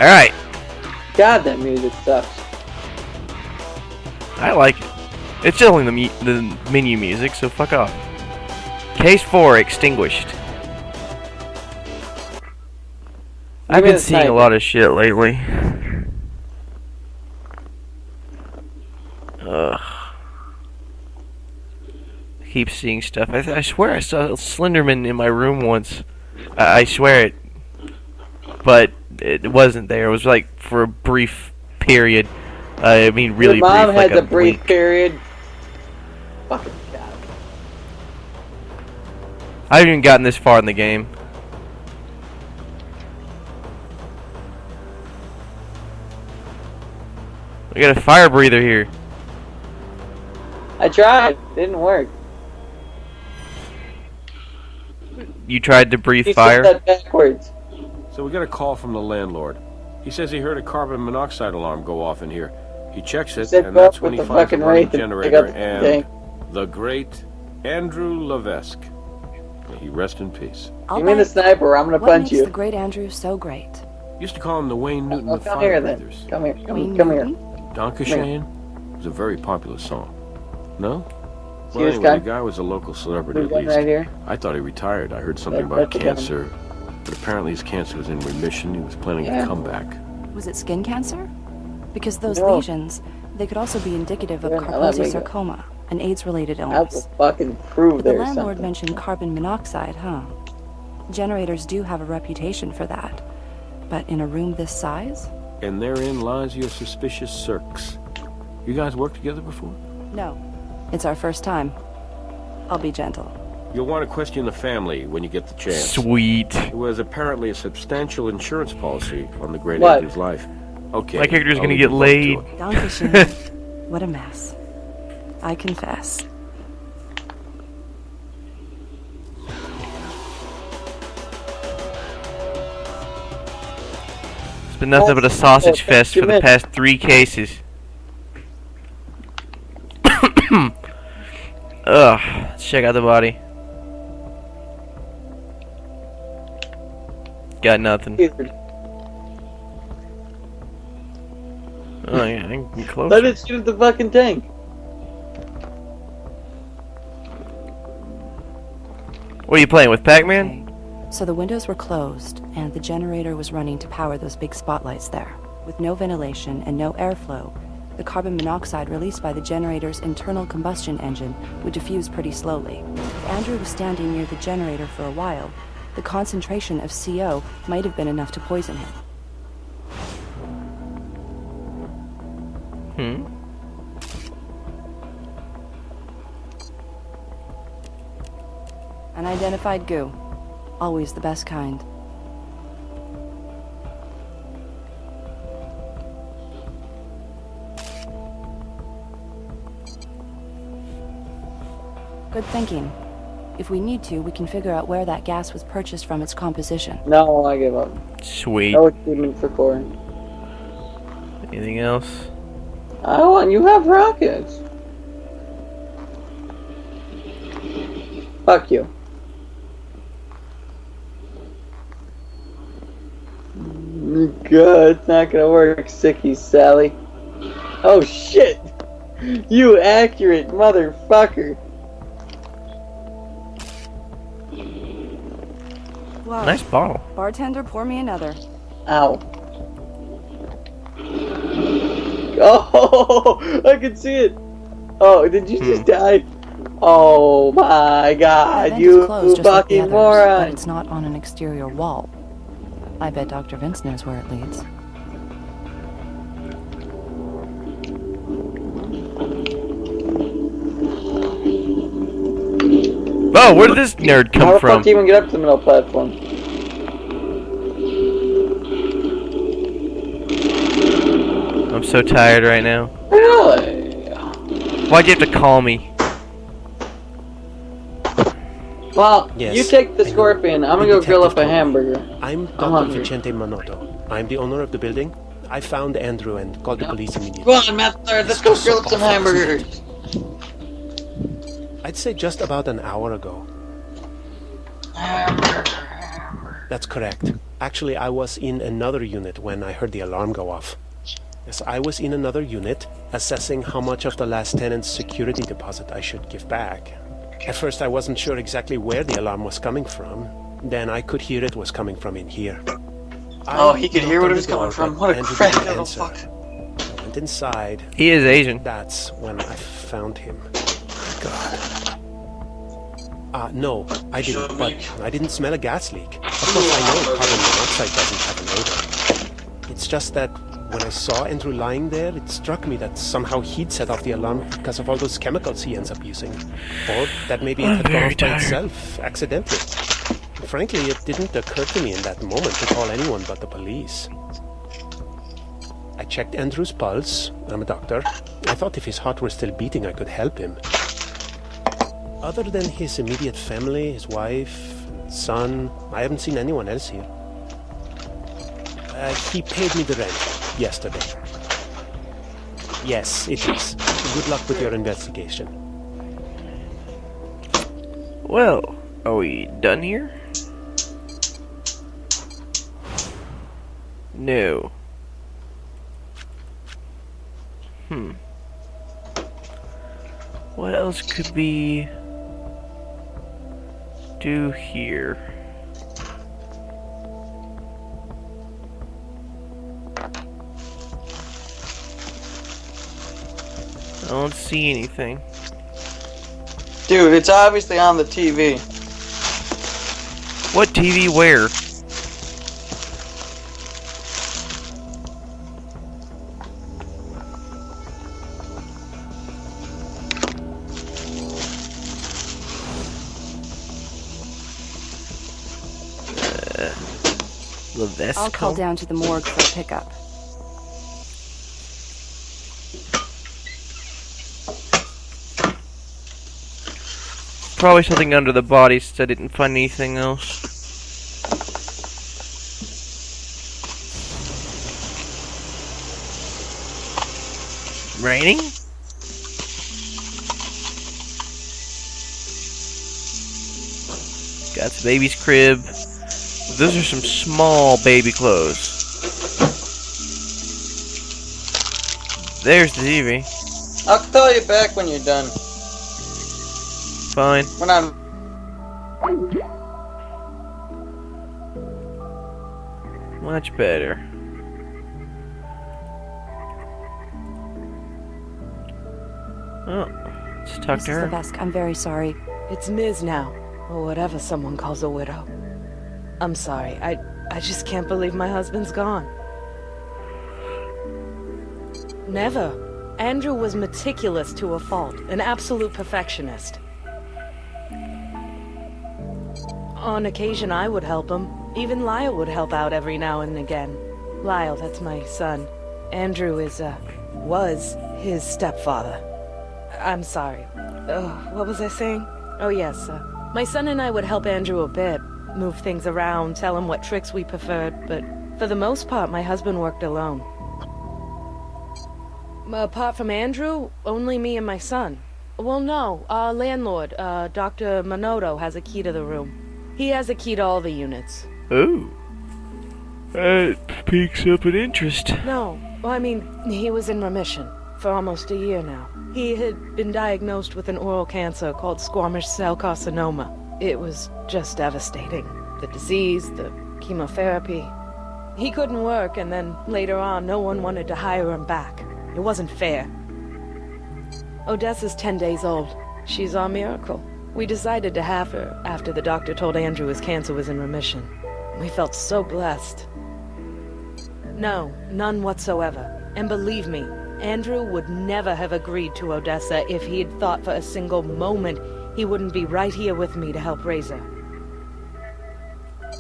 Alright. God, that music sucks. I like it. It's only the menu music, so fuck off. Case 4 extinguished. I've been seeing a lot of shit lately. Ugh. I keep seeing stuff. I swear I saw Slenderman in my room once. I swear it. But it wasn't there. It was like for a brief period. I mean, really Your mom brief. Like had a the brief blink. period. Fucking God. I haven't even gotten this far in the game. We got a fire breather here. I tried. Didn't work. You tried to breathe He fire? said that backwards. So we got a call from the landlord. He says he heard a carbon monoxide alarm go off in here. He checks it, and that's when he finds a running generator and the great Andrew Levesque. May he rest in peace. Give me the sniper, I'm gonna punch you. What makes the great Andrew so great? Used to call him the Wayne Newton of come fire here then. breathers. Come here, Wayne come here. Newton? Dankeschön was a very popular song. No? See Well, this anyway, guy? the guy was a local celebrity at This guy least. right here? I thought he retired. I heard something That's about the guy. cancer, but apparently his cancer was in remission. He was planning a comeback. Was it skin cancer? Because those No. lesions, they could also be indicative of Yeah, I'll let me go. sarcoma, an AIDS-related I will illness. fucking prove But the there's landlord something. mentioned carbon monoxide, huh? Generators do have a reputation for that. But in a room this size? And therein lies your suspicious circs. You guys worked together before? No. It's our first time. I'll be gentle. You'll want to question the family when you get the chance. Sweet. There was apparently a substantial insurance policy on the great What? Andrew's life. Okay. My character's I'll gonna leave get you both laid. to it. Dankeschön. What a mess. I confess. It's been nothing but a sausage fest for the past 3 cases. Ugh. Let's check out the body. Got nothing. Oh yeah, I can get closer. Let it shoot at the fucking tank. What are you playing with, Pac-Man? Okay. So the windows were closed, and the generator was running to power those big spotlights there. With no ventilation and no airflow, the carbon monoxide released by the generator's internal combustion engine would diffuse pretty slowly. If Andrew was standing near the generator for a while, the concentration of CO might have been enough to poison him. Unidentified goo. Always the best kind. Good thinking. If we need to, we can figure out where that gas was purchased from its composition. No, I give up. Sweet. No achievement for corn. Anything else? I want you have rockets. Fuck you. God, it's not gonna work, sicky Sally. Oh shit! You accurate motherfucker. Wow. Nice bottle. Bartender, pour me another. Ow. Oh, I can see it. Oh, did you just die? Oh my The god, vent you is closed just like the fucking others, moron. but it's not on an exterior wall. I bet Dr. Vince knows where it leads. Oh, where did this nerd How come the from? fuck do you even get up to the middle platform? I'm so tired right now. Really? Why'd you have to call me? Well, Yes, you take the I know. scorpion. I'm gonna The go grill up a detective told me. hamburger. I'm Dr. hungry. Vicente Manotto. I'm the owner of the building. I found Andrew and called the police immediately. Go on, Master. Let's go grill up some hamburgers. I'd say just about an hour ago. That's correct. Actually, I was in another unit when I heard the alarm go off. Yes, I was in another unit, assessing how much of the last tenant's security deposit I should give back. At first, I wasn't sure exactly where the alarm was coming from. Then I could hear it was coming from in here. Oh, he could hear what it was coming from. What a crack little fuck. I went inside. He is Asian. That's when I found him. God. No, I didn't, but I didn't smell a gas leak. Of course, I know carbon monoxide doesn't have an odor. It's just that when I saw Andrew lying there, it struck me that somehow he'd set off the alarm because of all those chemicals he ends up using. Or that maybe it had gone off by itself, accidentally. Frankly, it didn't occur to me in that moment to call anyone but the police. I checked Andrew's pulse. I'm a doctor. I thought if his heart were still beating, I could help him. Other than his immediate family, his wife, son, I haven't seen anyone else here. He paid me the rent yesterday. Yes, it is. Good luck with your investigation. Well, are we done here? No. What else could we do here? I don't see anything. Dude, it's obviously on the TV. What TV? Where? I'll call down to the morgue for a pickup. Probably something under the body since I didn't find anything else. Raining? Got the baby's crib. Those are some small baby clothes. There's the TV. I'll call you back when you're done. Fine. When I'm... Much better. Oh, let's talk to her. Mrs. Levesque, I'm very sorry. It's Ms. now, or whatever someone calls a widow. I'm sorry, I just can't believe my husband's gone. Never. Andrew was meticulous to a fault, an absolute perfectionist. On occasion I would help him. Even Lyle would help out every now and again. Lyle, that's my son. Andrew was his stepfather. I'm sorry. What was I saying? Oh yes, my son and I would help Andrew a bit. Move things around, tell him what tricks we preferred, but for the most part, my husband worked alone. Apart from Andrew, only me and my son. Well, no, our landlord, Dr. Minoto, has a key to the room. He has a key to all the units. Oh. That piques up an interest. No, well, I mean, he was in remission for almost a year now. He had been diagnosed with an oral cancer called squamous cell carcinoma. It was just devastating. The disease, the chemotherapy. He couldn't work, and then later on, no one wanted to hire him back. It wasn't fair. Odessa's 10 days old. She's our miracle. We decided to have her after the doctor told Andrew his cancer was in remission. We felt so blessed. No, none whatsoever. And believe me, Andrew would never have agreed to Odessa if he had thought for a single moment he wouldn't be right here with me to help raise her.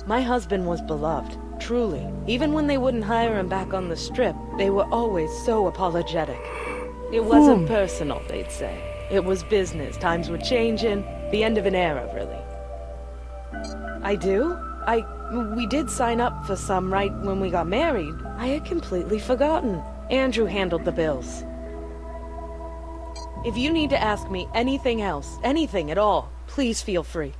My husband was beloved, truly. Even when they wouldn't hire him back on the strip, they were always so apologetic. It wasn't personal, they'd say. It was business. Times were changing. The end of an era, really. I do? We did sign up for some right when we got married. I had completely forgotten. Andrew handled the bills. If you need to ask me anything else, anything at all, please feel free.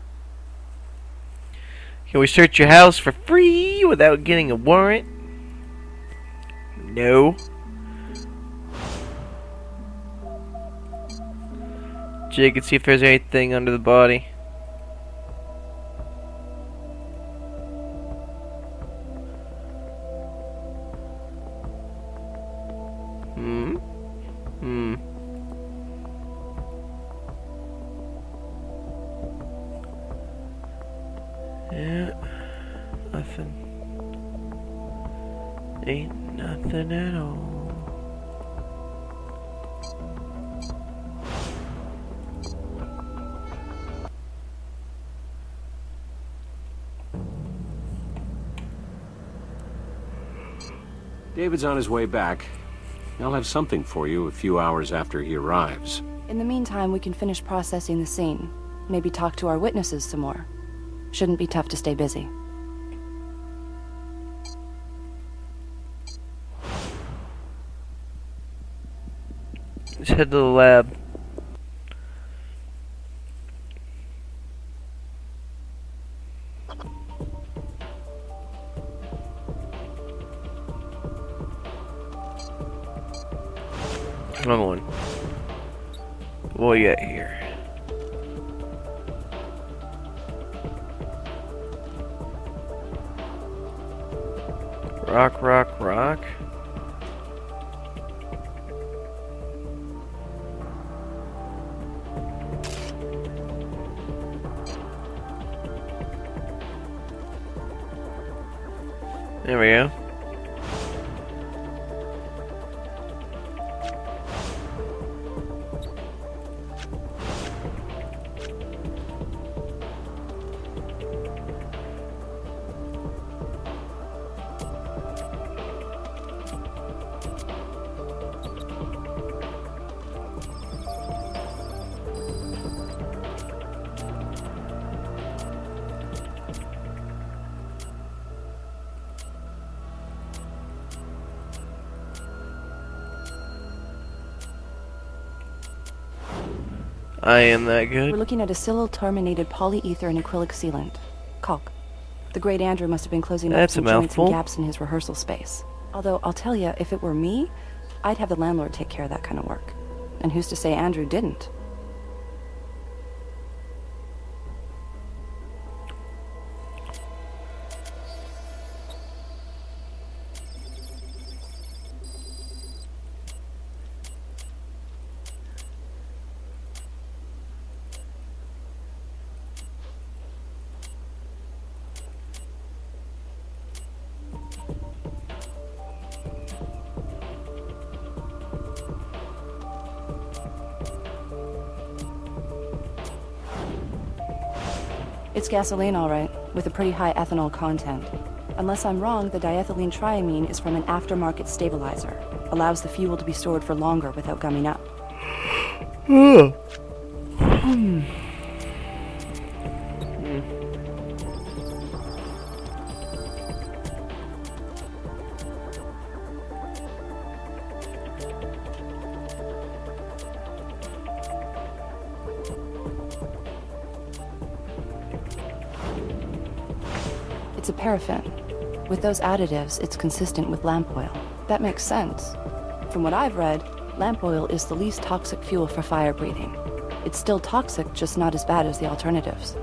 Can we search your house for free without getting a warrant? No. Check and see if there's anything under the body. Yeah, nothing. Ain't nothing at all. David's on his way back. I'll have something for you a few hours after he arrives. In the meantime, we can finish processing the scene. Maybe talk to our witnesses some more. Shouldn't be tough to stay busy. Let's head to the lab. Come on. What you got here? Rock, rock, rock. There we go. I am that good. We're looking at acylyl-terminated polyether and acrylic sealant. Caulk. The great Andrew must have been closing up some joints and gaps in his rehearsal space. Although, I'll tell you, if it were me, I'd have the landlord take care of that kind of work. And who's to say Andrew didn't? It's gasoline, all right, with a pretty high ethanol content. Unless I'm wrong, the diethylene triamine is from an aftermarket stabilizer. Allows the fuel to be stored for longer without gumming up. It's a paraffin. With those additives, it's consistent with lamp oil. That makes sense. From what I've read, lamp oil is the least toxic fuel for fire breathing. It's still toxic, just not as bad as the alternatives.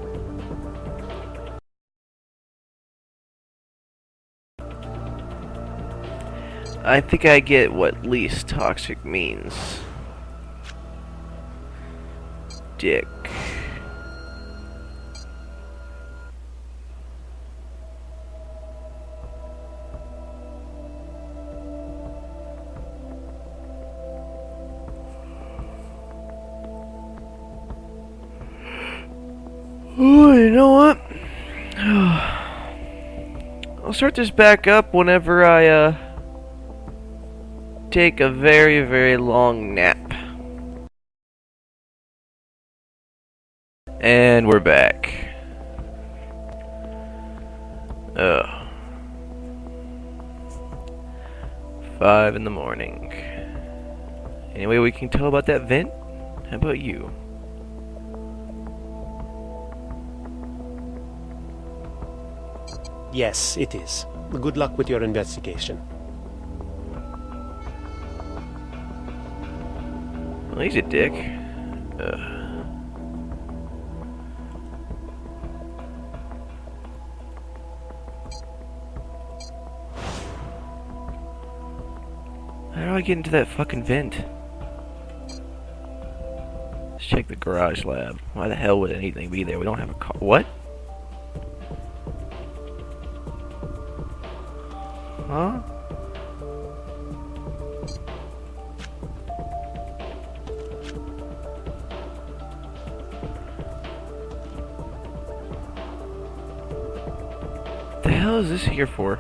I think I get what least toxic means. Dick. Oh, you know what? I'll start this back up whenever I take a very, very long nap. And we're back. 5 in the morning. Any way we can tell about that vent? How about you? Yes, it is. Good luck with your investigation. Well, he's a dick. How do I get into that fucking vent? Let's check the garage lab. Why the hell would anything be there? We don't have a car. What? Huh? The hell is this here for?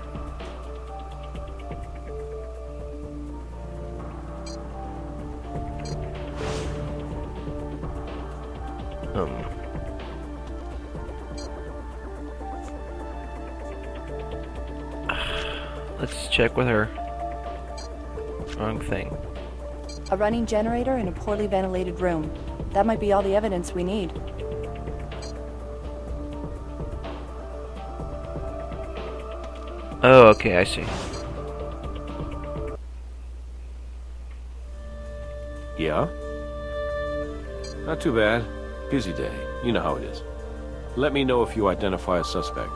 Let's check with her. Wrong thing. A running generator in a poorly ventilated room. That might be all the evidence we need. Oh, okay, I see. Yeah? Not too bad. Busy day. You know how it is. Let me know if you identify a suspect.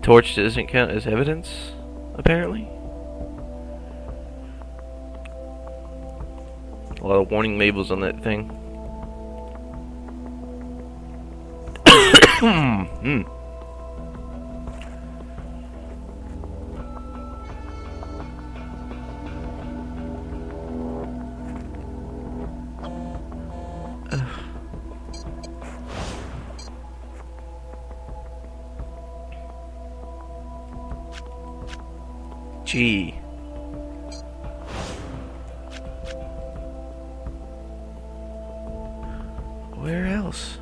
Torch doesn't count as evidence, apparently. A lot of warning labels on that thing. Gee. Where else?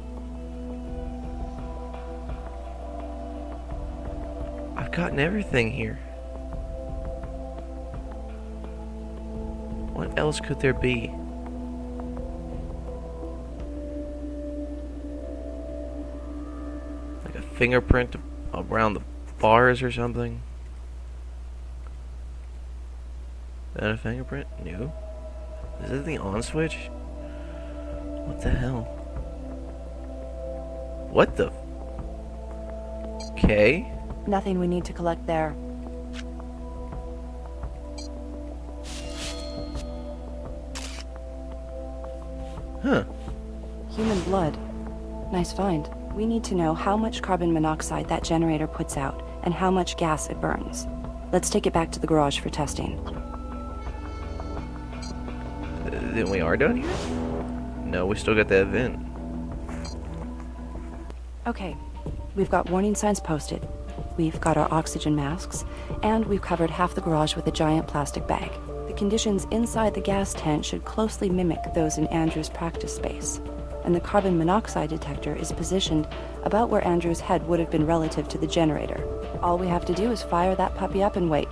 I've gotten everything here. What else could there be? Like a fingerprint around the bars or something? Is that a fingerprint? No. Is that the on switch? What the hell? What the? Okay. Nothing we need to collect there. Huh. Human blood. Nice find. We need to know how much carbon monoxide that generator puts out and how much gas it burns. Let's take it back to the garage for testing. Then we are done here? No, we still got that vent. Okay, we've got warning signs posted. We've got our oxygen masks, and we've covered half the garage with a giant plastic bag. The conditions inside the gas tent should closely mimic those in Andrew's practice space, and the carbon monoxide detector is positioned about where Andrew's head would have been relative to the generator. All we have to do is fire that puppy up and wait.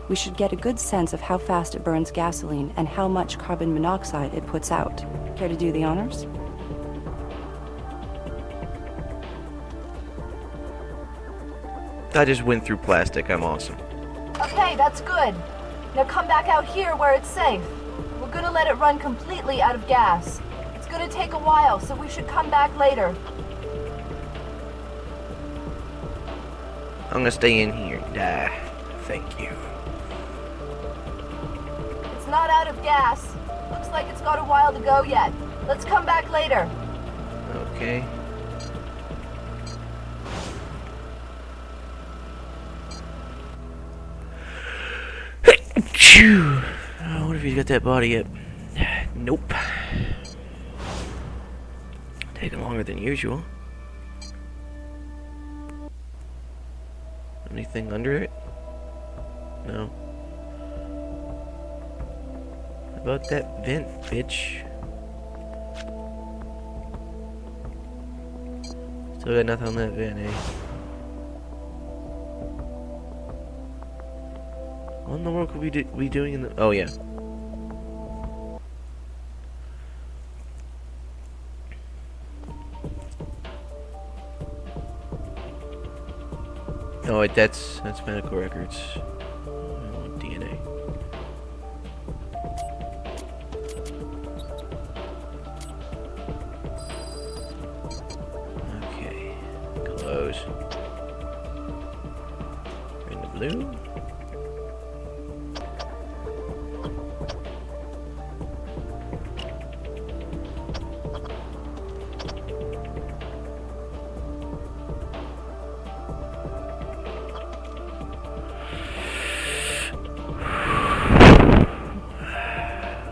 We should get a good sense of how fast it burns gasoline and how much carbon monoxide it puts out. Care to do the honors? I just went through plastic. I'm awesome. Okay, that's good. Now come back out here where it's safe. We're gonna let it run completely out of gas. It's gonna take a while, so we should come back later. I'm gonna stay in here and die. Thank you. It's not out of gas. Looks like it's got a while to go yet. Let's come back later. Okay. Phew. I wonder if he's got that body yet. Nope. Taking longer than usual. Anything under it? No. How about that vent, bitch? Still got nothing on that vent, eh? What in the world could we be doing in the... Oh, yeah. Oh, that's medical records. I want DNA. Okay. Close. In the blue.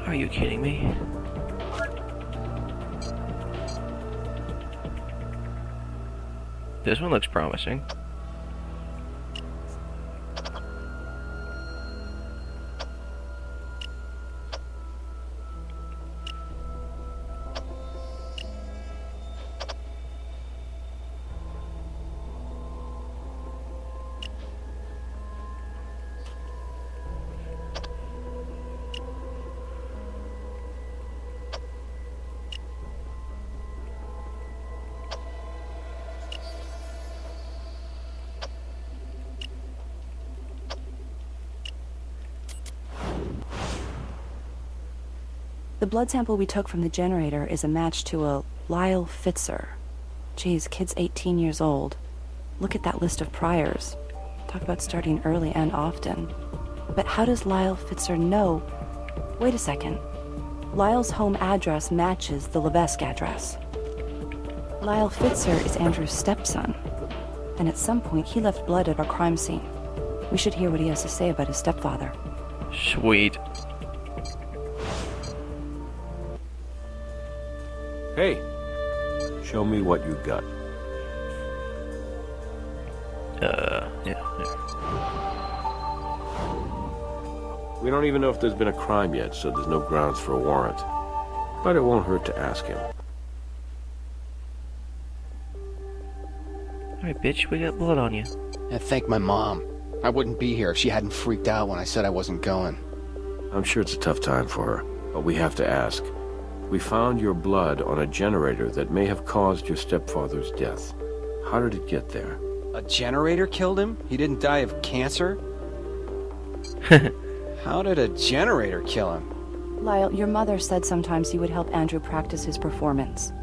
Are you kidding me? This one looks promising. The blood sample we took from the generator is a match to a Lyle Fitzer. Geez, kid's 18 years old. Look at that list of priors. Talk about starting early and often. But how does Lyle Fitzer know? Wait a second. Lyle's home address matches the Levesque address. Lyle Fitzer is Andrew's stepson. And at some point, he left blood at our crime scene. We should hear what he has to say about his stepfather. Sweet. Hey, show me what you got. Yeah. We don't even know if there's been a crime yet, so there's no grounds for a warrant. But it won't hurt to ask him. Alright, bitch, we got blood on you. I thank my mom. I wouldn't be here if she hadn't freaked out when I said I wasn't going. I'm sure it's a tough time for her, but we have to ask. We found your blood on a generator that may have caused your stepfather's death. How did it get there? A generator killed him? He didn't die of cancer? How did a generator kill him? Lyle, your mother said sometimes you would help Andrew practice his performance.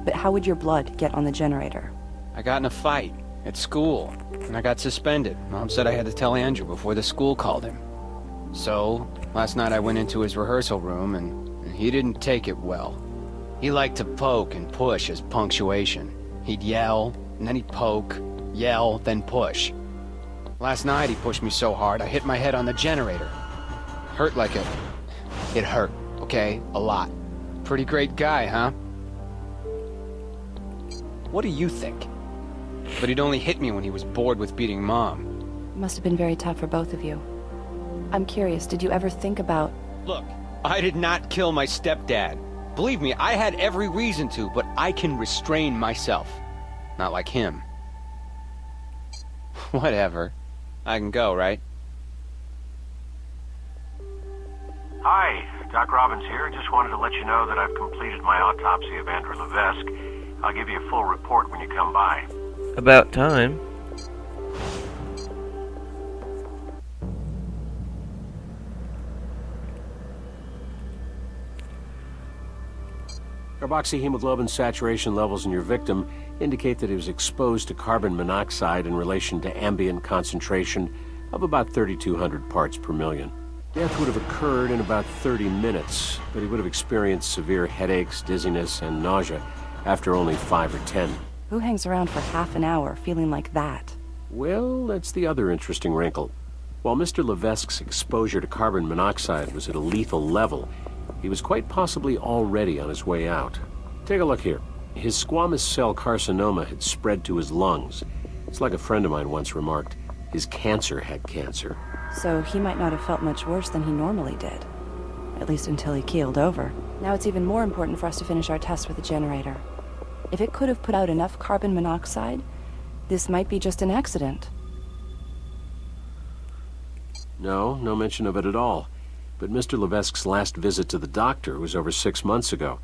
But how would your blood get on the generator? I got in a fight at school, and I got suspended. Mom said I had to tell Andrew before the school called him. So, last night I went into his rehearsal room, and he didn't take it well. He liked to poke and push as punctuation. He'd yell, and then he'd poke, yell, then push. Last night he pushed me so hard I hit my head on the generator. Hurt like a... It hurt, okay? A lot. Pretty great guy, huh? What do you think? But he'd only hit me when he was bored with beating Mom. It must have been very tough for both of you. I'm curious, did you ever think about... Look, I did not kill my stepdad. Believe me, I had every reason to, but I can restrain myself. Not like him. Whatever. I can go, right? Hi, Doc Robbins here. Just wanted to let you know that I've completed my autopsy of Andrew Levesque. I'll give you a full report when you come by. About time. Carboxyhemoglobin saturation levels in your victim indicate that he was exposed to carbon monoxide in relation to ambient concentration of about 3,200 parts per million. Death would have occurred in about 30 minutes, but he would have experienced severe headaches, dizziness, and nausea after only 5 or 10. Who hangs around for half an hour feeling like that? Well, that's the other interesting wrinkle. While Mr. Levesque's exposure to carbon monoxide was at a lethal level, he was quite possibly already on his way out. Take a look here. His squamous cell carcinoma had spread to his lungs. It's like a friend of mine once remarked, His cancer had cancer. So he might not have felt much worse than he normally did. At least until he keeled over. Now it's even more important for us to finish our test with the generator. If it could have put out enough carbon monoxide, this might be just an accident. No mention of it at all. But Mr. Levesque's last visit to the doctor was over 6 months ago,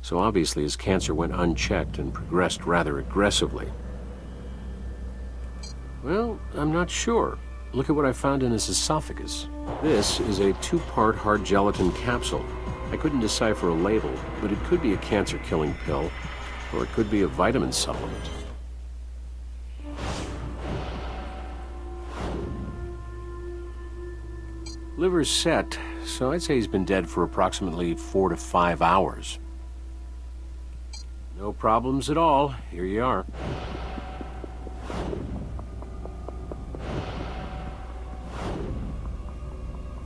so obviously his cancer went unchecked and progressed rather aggressively. Well, I'm not sure. Look at what I found in his esophagus. This is a 2-part hard gelatin capsule. I couldn't decipher a label, but it could be a cancer-killing pill, or it could be a vitamin supplement. Liver's set, so I'd say he's been dead for approximately 4 to 5 hours. No problems at all. Here you are.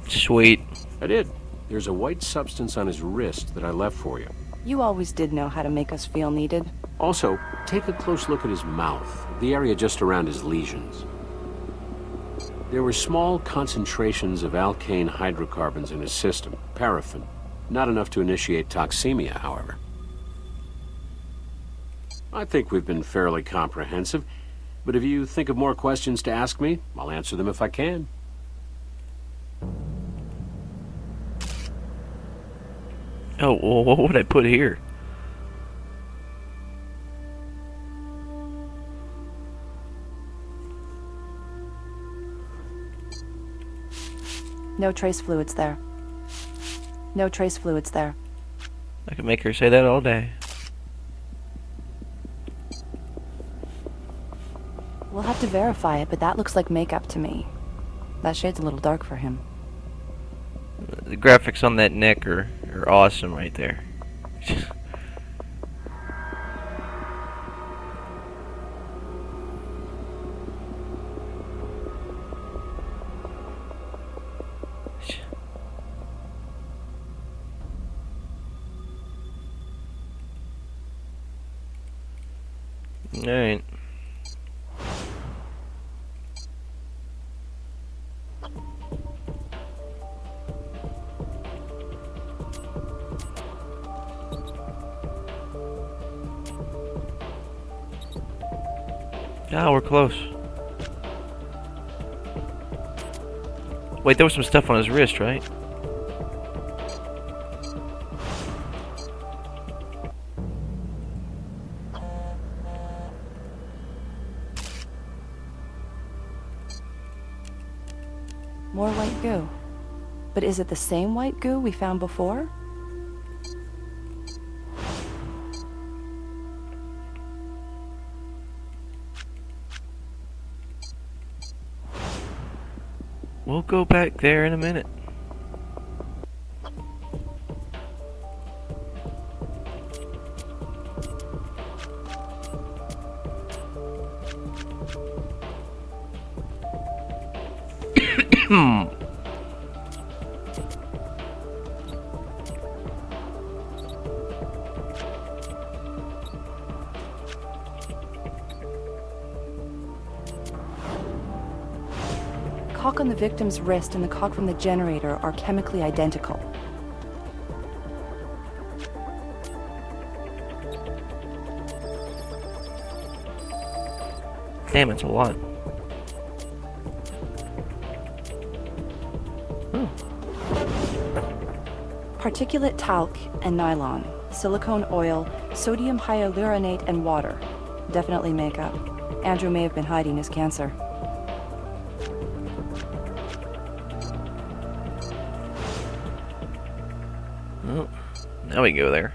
Sweet. I did. There's a white substance on his wrist that I left for you. You always did know how to make us feel needed. Also, take a close look at his mouth, the area just around his lesions. There were small concentrations of alkane hydrocarbons in his system, paraffin. Not enough to initiate toxemia, however. I think we've been fairly comprehensive, but if you think of more questions to ask me, I'll answer them if I can. Oh, well, what would I put here? No trace fluids there. No trace fluids there. I could make her say that all day. We'll have to verify it, but that looks like makeup to me. That shade's a little dark for him. The graphics on that neck are awesome right there. Alright. Ah, we're close. Wait, there was some stuff on his wrist, right? More white goo. But is it the same white goo we found before? We'll go back there in a minute. Caulk on the victim's wrist and the caulk from the generator are chemically identical. Damn, it's a lot. Particulate talc and nylon, silicone oil, sodium hyaluronate, and water. Definitely makeup. Andrew may have been hiding his cancer. Oh, now we go there.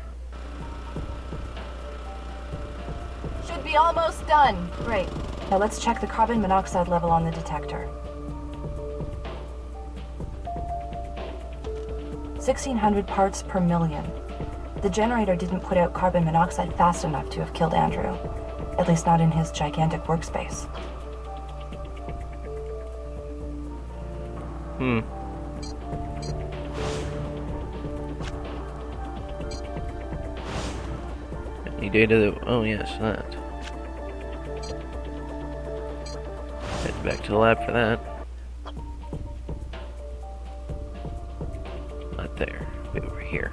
Should be almost done. Great. Now let's check the carbon monoxide level on the detector. 1,600 parts per million. The generator didn't put out carbon monoxide fast enough to have killed Andrew. At least not in his gigantic workspace. Any data that... Oh, yes, that. Back to the lab for that. Not there. Wait, over here.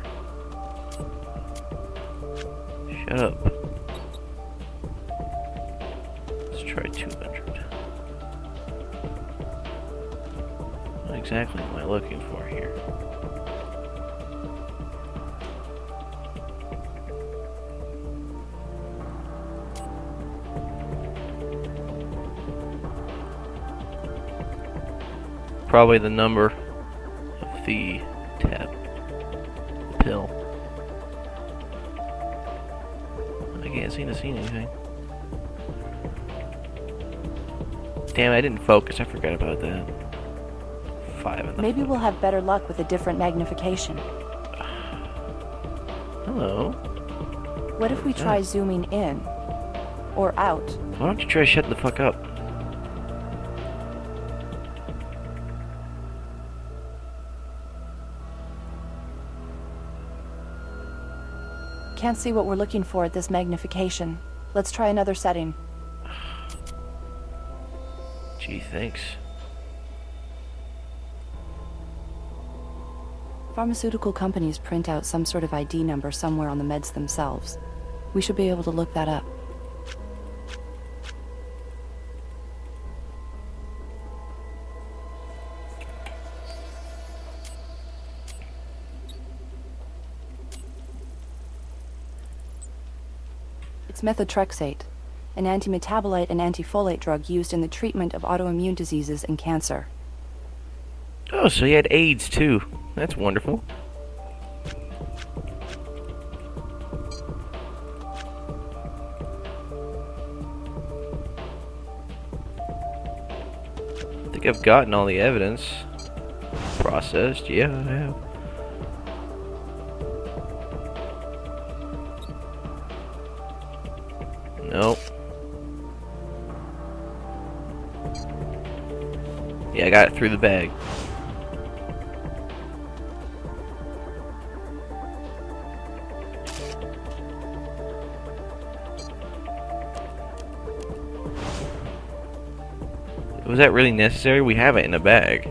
Shut up. Let's try 200. What exactly am I looking for here? Probably the number of the tab, the pill. I can't seem to see anything. Damn, I didn't focus. I forgot about that. 5 in the Maybe foot. we'll have better luck with a different magnification. Hello. What if we try zooming in? Or out? Why don't you try shutting the fuck up? Can't see what we're looking for at this magnification. Let's try another setting. Gee, thanks. Pharmaceutical companies print out some sort of ID number somewhere on the meds themselves. We should be able to look that up. It's methotrexate, an antimetabolite and antifolate drug used in the treatment of autoimmune diseases and cancer. Oh, so he had AIDS too. That's wonderful. I think I've gotten all the evidence processed. Yeah, I have. Nope. Yeah, I got it through the bag. Was that really necessary? We have it in a bag.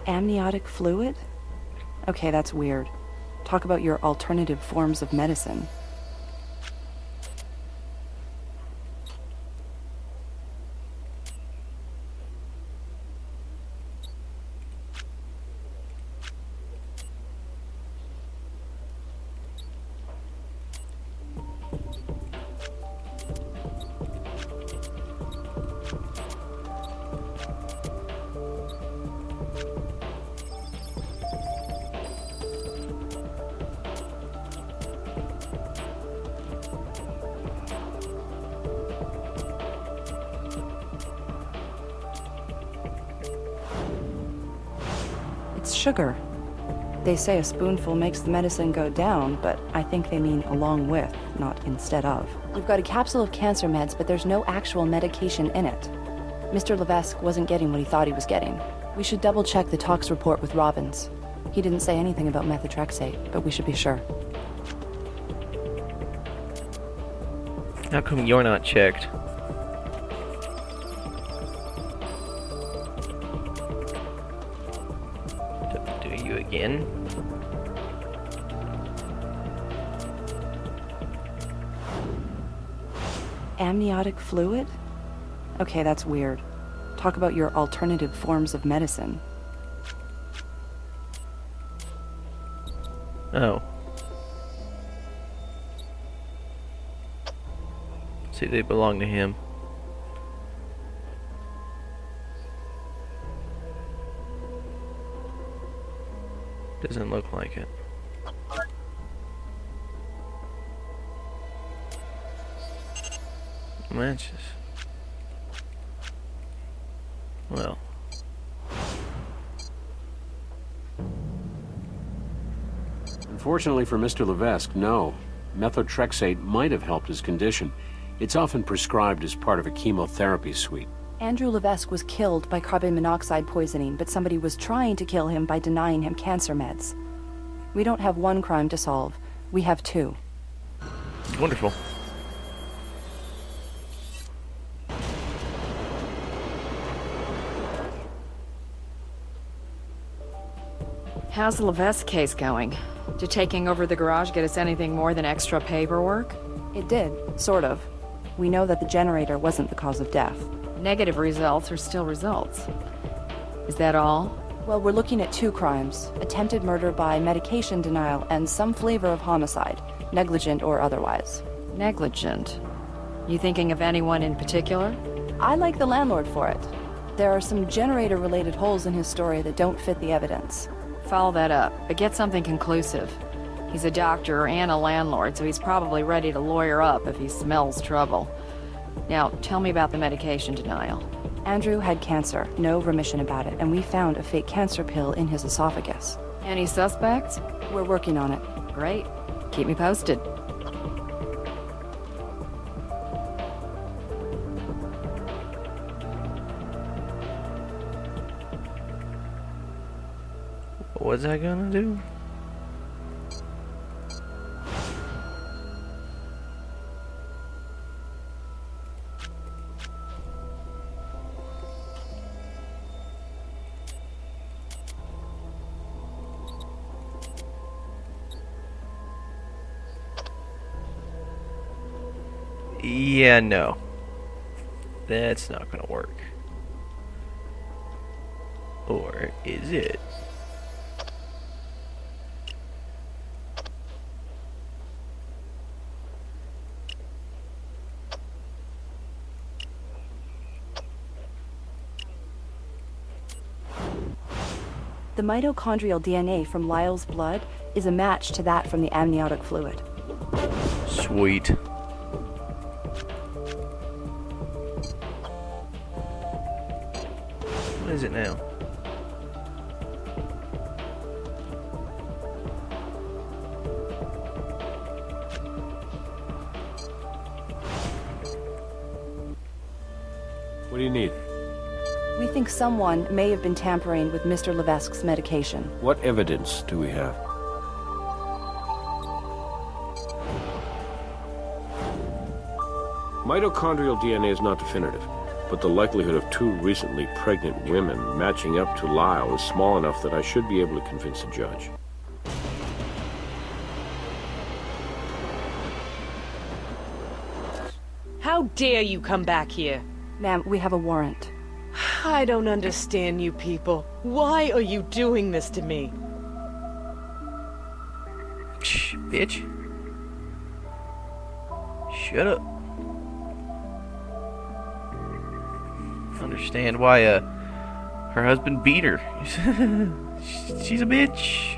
Amniotic fluid? Okay, that's weird. Talk about your alternative forms of medicine. It's sugar. They say a spoonful makes the medicine go down, but I think they mean along with, not instead of. We've got a capsule of cancer meds, but there's no actual medication in it. Mr. Levesque wasn't getting what he thought he was getting. We should double-check the tox report with Robbins. He didn't say anything about methotrexate, but we should be sure. How come you're not checked? Do you again? Amniotic fluid? Okay, that's weird. Talk about your alternative forms of medicine. Oh. See, they belong to him. Doesn't look like it. Matches. Well. Unfortunately for Mr. Levesque, no. Methotrexate might have helped his condition. It's often prescribed as part of a chemotherapy suite. Andrew Levesque was killed by carbon monoxide poisoning, but somebody was trying to kill him by denying him cancer meds. We don't have one crime to solve. We have two. Wonderful. How's the Levesque case going? Did taking over the garage get us anything more than extra paperwork? It did, sort of. We know that the generator wasn't the cause of death. Negative results are still results. Is that all? Well, we're looking at two crimes. Attempted murder by medication denial and some flavor of homicide, negligent or otherwise. Negligent? You thinking of anyone in particular? I like the landlord for it. There are some generator-related holes in his story that don't fit the evidence. Follow that up, but get something conclusive. He's a doctor and a landlord, so he's probably ready to lawyer up if he smells trouble. Now, tell me about the medication denial. Andrew had cancer, no remission about it, and we found a fake cancer pill in his esophagus. Any suspects? We're working on it. Great. Keep me posted. What's that gonna do? Yeah, no. That's not gonna work. Or is it? The mitochondrial DNA from Lyle's blood is a match to that from the amniotic fluid. Sweet. What is it now? What do you need? We think someone may have been tampering with Mr. Levesque's medication. What evidence do we have? Mitochondrial DNA is not definitive, but the likelihood of two recently pregnant women matching up to Lyle is small enough that I should be able to convince a judge. How dare you come back here? Ma'am, we have a warrant. I don't understand you people. Why are you doing this to me? Shh, bitch. Shut up. Understand why her husband beat her. She's a bitch.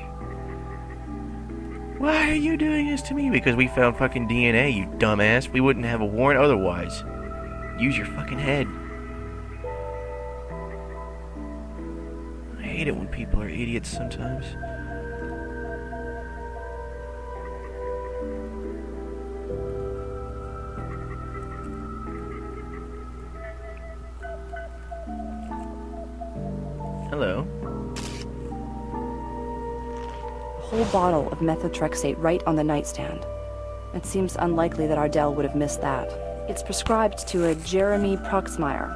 Why are you doing this to me? Because we found fucking DNA, you dumbass. We wouldn't have a warrant otherwise. Use your fucking head. I hate it when people are idiots sometimes. Hello. A whole bottle of methotrexate right on the nightstand. It seems unlikely that Ardell would have missed that. It's prescribed to a Jeremy Proxmire.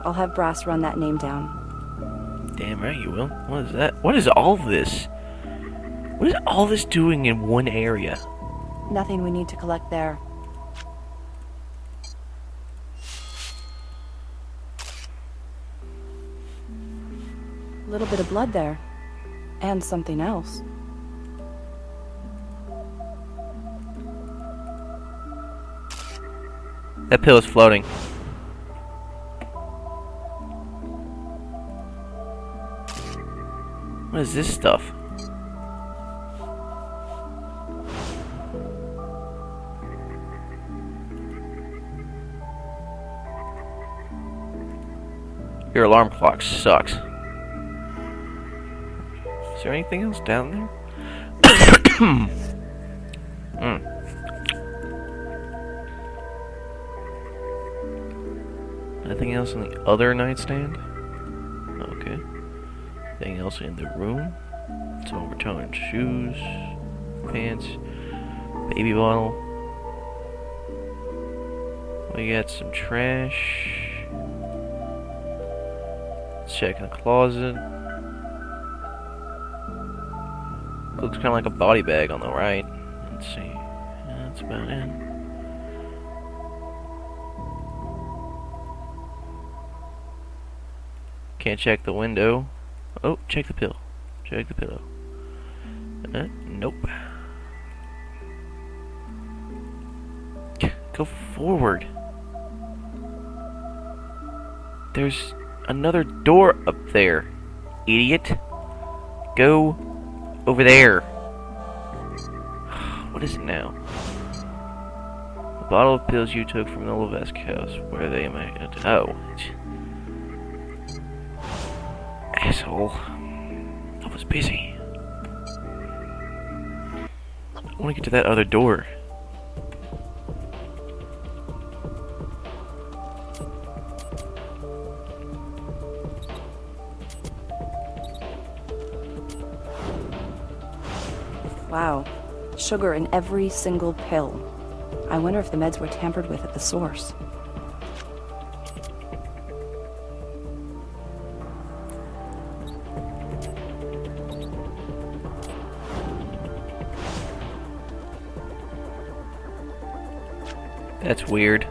I'll have Brass run that name down. Damn right you will. What is that? What is all this? What is all this doing in one area? Nothing we need to collect there. A little bit of blood there. And something else. That pill is floating. What is this stuff? Your alarm clock sucks. Is there anything else down there? Nothing else on the other nightstand? Okay. Anything else in the room? Some overturned shoes, pants, baby bottle. We got some trash. Let's check in the closet. Looks kind of like a body bag on the right. Let's see. That's about it. Can't check the window. Oh, check the pill. Check the pillow. Nope. Go forward. There's another door up there, idiot. Go over there. What is it now? The bottle of pills you took from the Levesque house. Where are they? Oh. Asshole. I was busy. I want to get to that other door. Wow. Sugar in every single pill. I wonder if the meds were tampered with at the source. That's weird.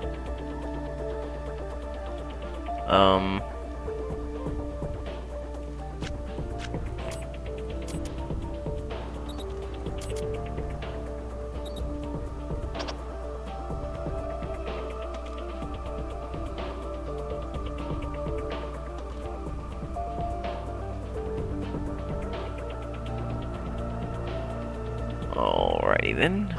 Alrighty then.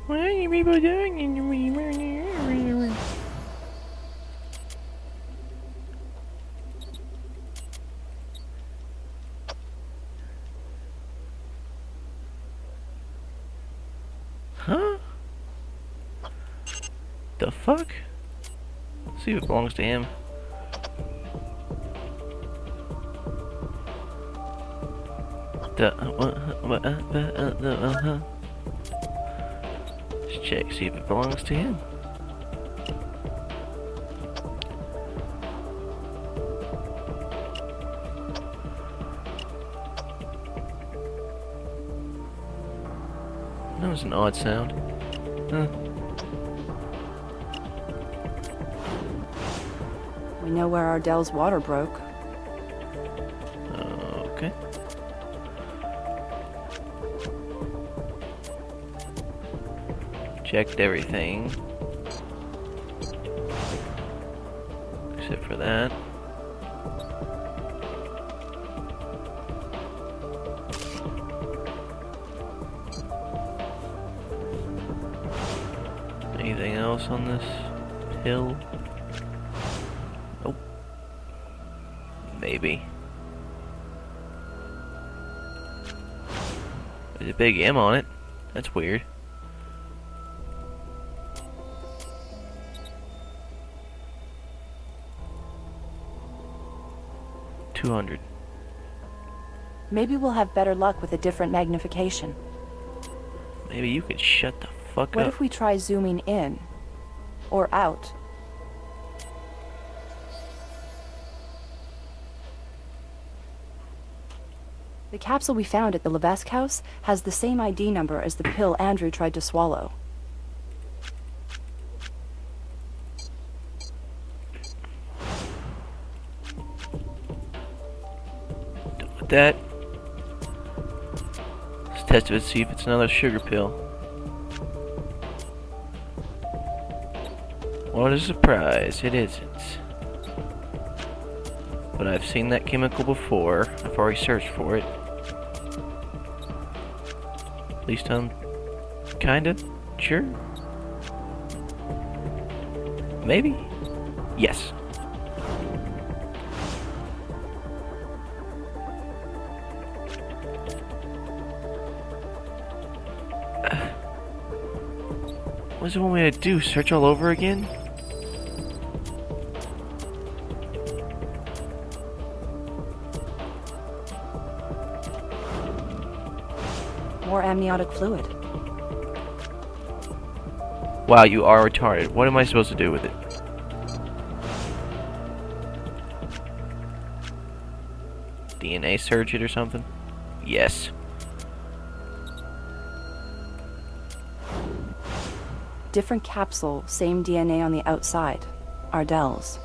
What are you people doing in your room? Huh? The fuck? See if it belongs to him. Let's check, see if it belongs to him. That was an odd sound. Huh. We know where Ardell's water broke. Okay. Checked everything. Except for that. Anything else on this hill? Nope. Maybe. There's a big M on it. That's weird. $200. Maybe we'll have better luck with a different magnification. Maybe you could shut the fuck What up. if we try zooming in? Or out? The capsule we found at the Levesque house has the same ID number as the pill Andrew tried to swallow. with that. Let's test it and see if it's another sugar pill. What a surprise, it isn't. But I've seen that chemical before. I've already searched for it. At least I'm kinda sure. Maybe? Yes. What does it want me to do? Search all over again? More amniotic fluid. Wow, you are retarded. What am I supposed to do with it? DNA search it or something? Yes. Different capsule, same DNA on the outside. Ardell's.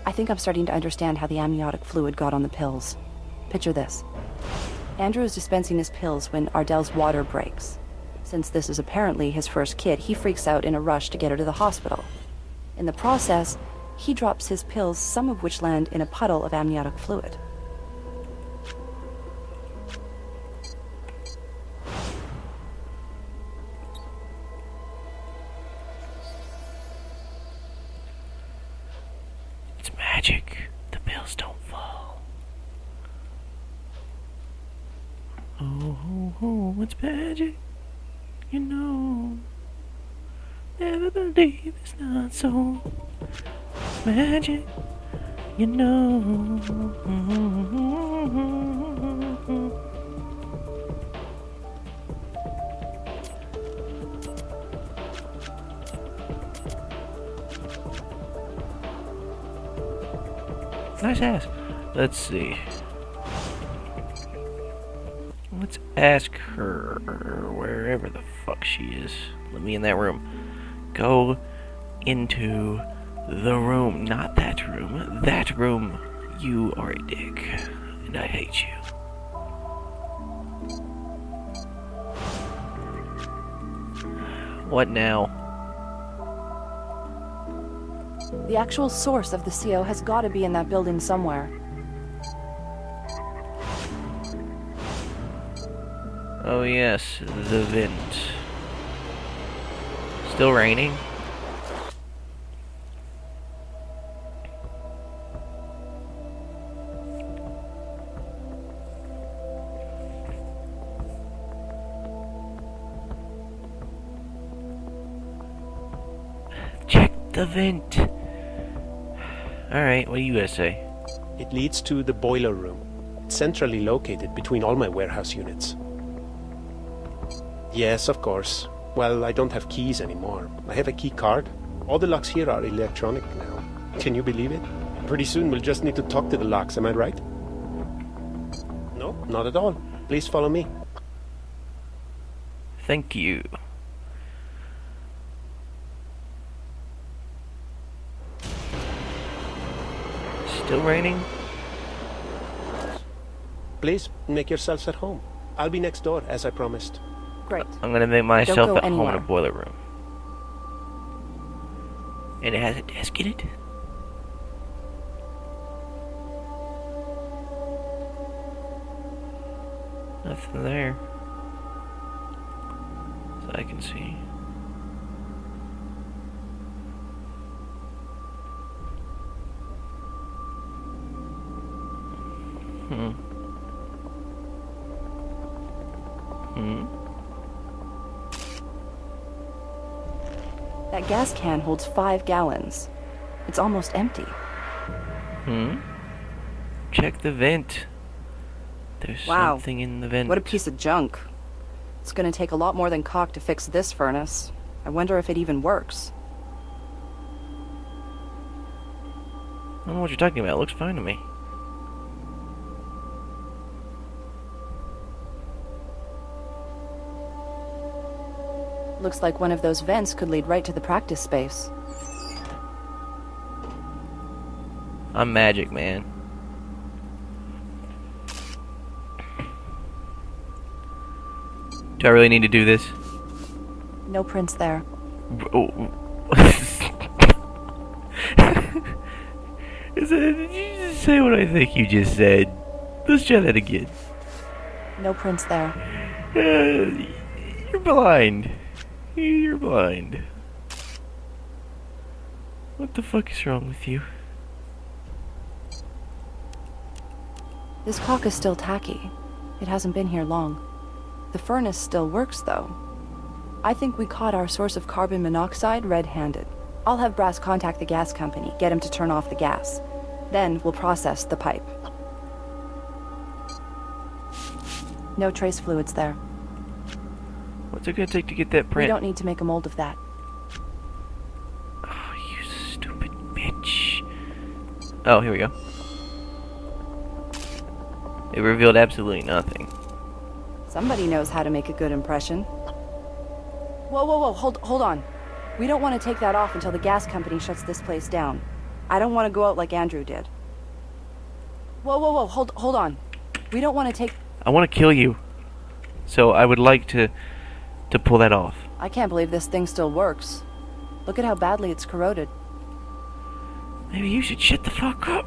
I think I'm starting to understand how the amniotic fluid got on the pills. Picture this. Andrew is dispensing his pills when Ardell's water breaks. Since this is apparently his first kid, he freaks out in a rush to get her to the hospital. In the process, he drops his pills, some of which land in a puddle of amniotic fluid. It's magic. The pills don't fall. Oh, it's magic. You know, never believe it's not so. Magic, you know. Nice ass. Let's see. Let's ask her wherever the fuck she is. Let me in that room. Go into the room. Not that room. That room. You are a dick. And I hate you. What now? The actual source of the CO has got to be in that building somewhere. Oh yes, the vent. Still raining? Check the vent. Alright, what do you guys say? It leads to the boiler room. It's centrally located between all my warehouse units. Yes, of course. Well, I don't have keys anymore. I have a key card. All the locks here are electronic now. Can you believe it? Pretty soon we'll just need to talk to the locks, am I right? No, not at all. Please follow me. Thank you. Still raining? Please, make yourselves at home. I'll be next door, as I promised. Great. I'm gonna make myself at home in anywhere. a boiler room. And it has a desk in it? Nothing there. So I can see. That gas can holds 5 gallons. It's almost empty. Check the vent. There's something in the vent. What a piece of junk. It's gonna take a lot more than caulk to fix this furnace. I wonder if it even works. I don't know what you're talking about. It looks fine to me. Looks like one of those vents could lead right to the practice space. I'm magic, man. Do I really need to do this? No prints there. Did you just say what I think you just said? Let's try that again. No prints there. You're blind. You're blind. What the fuck is wrong with you? This caulk is still tacky. It hasn't been here long. The furnace still works, though. I think we caught our source of carbon monoxide red-handed. I'll have Brass contact the gas company, get him to turn off the gas. Then we'll process the pipe. No trace fluids there. What's it gonna take to get that print? We don't need to make a mold of that. Oh, you stupid bitch. Oh, here we go. It revealed absolutely nothing. Somebody knows how to make a good impression. Whoa, hold on. We don't want to take that off until the gas company shuts this place down. I don't want to go out like Andrew did. Whoa, hold on. We don't want to take... I want to kill you. So I would like to pull that off. I can't believe this thing still works. Look at how badly it's corroded. Maybe you should shut the fuck up.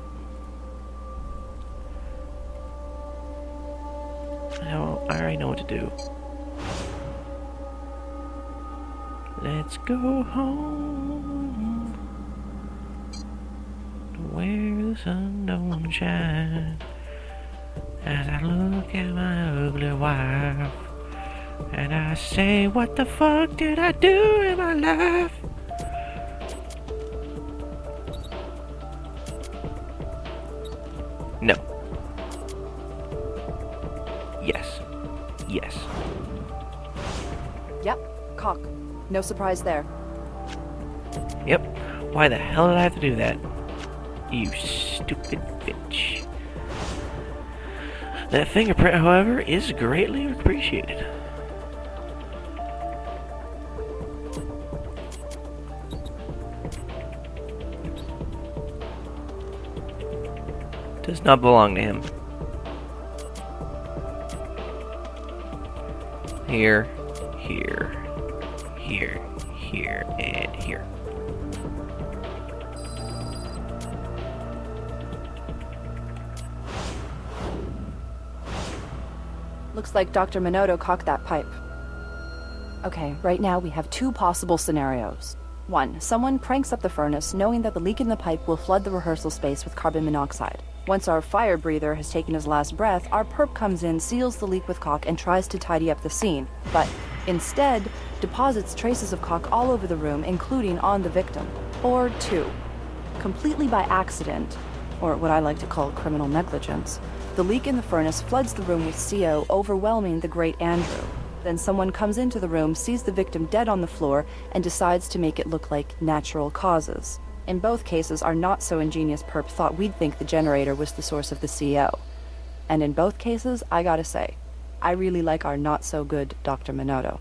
I already know what to do. Let's go home to where the sun don't shine. As I look at my ugly wife, and I say, what the fuck did I do in my life? No. Yes. Yep, caulk. No surprise there. Yep. Why the hell did I have to do that? You stupid bitch. That fingerprint, however, is greatly appreciated. Does not belong to him. Here, here, here, here, and here. Looks like Dr. Minoto caulked that pipe. Okay, right now we have two possible scenarios. One, someone cranks up the furnace knowing that the leak in the pipe will flood the rehearsal space with carbon monoxide. Once our fire breather has taken his last breath, our perp comes in, seals the leak with caulk, and tries to tidy up the scene, but instead deposits traces of caulk all over the room, including on the victim. Or two, completely by accident, or what I like to call criminal negligence, the leak in the furnace floods the room with CO, overwhelming the great Andrew. Then someone comes into the room, sees the victim dead on the floor, and decides to make it look like natural causes. In both cases, our not-so-ingenious perp thought we'd think the generator was the source of the CO. And in both cases, I gotta say, I really like our not-so-good Dr. Minoto.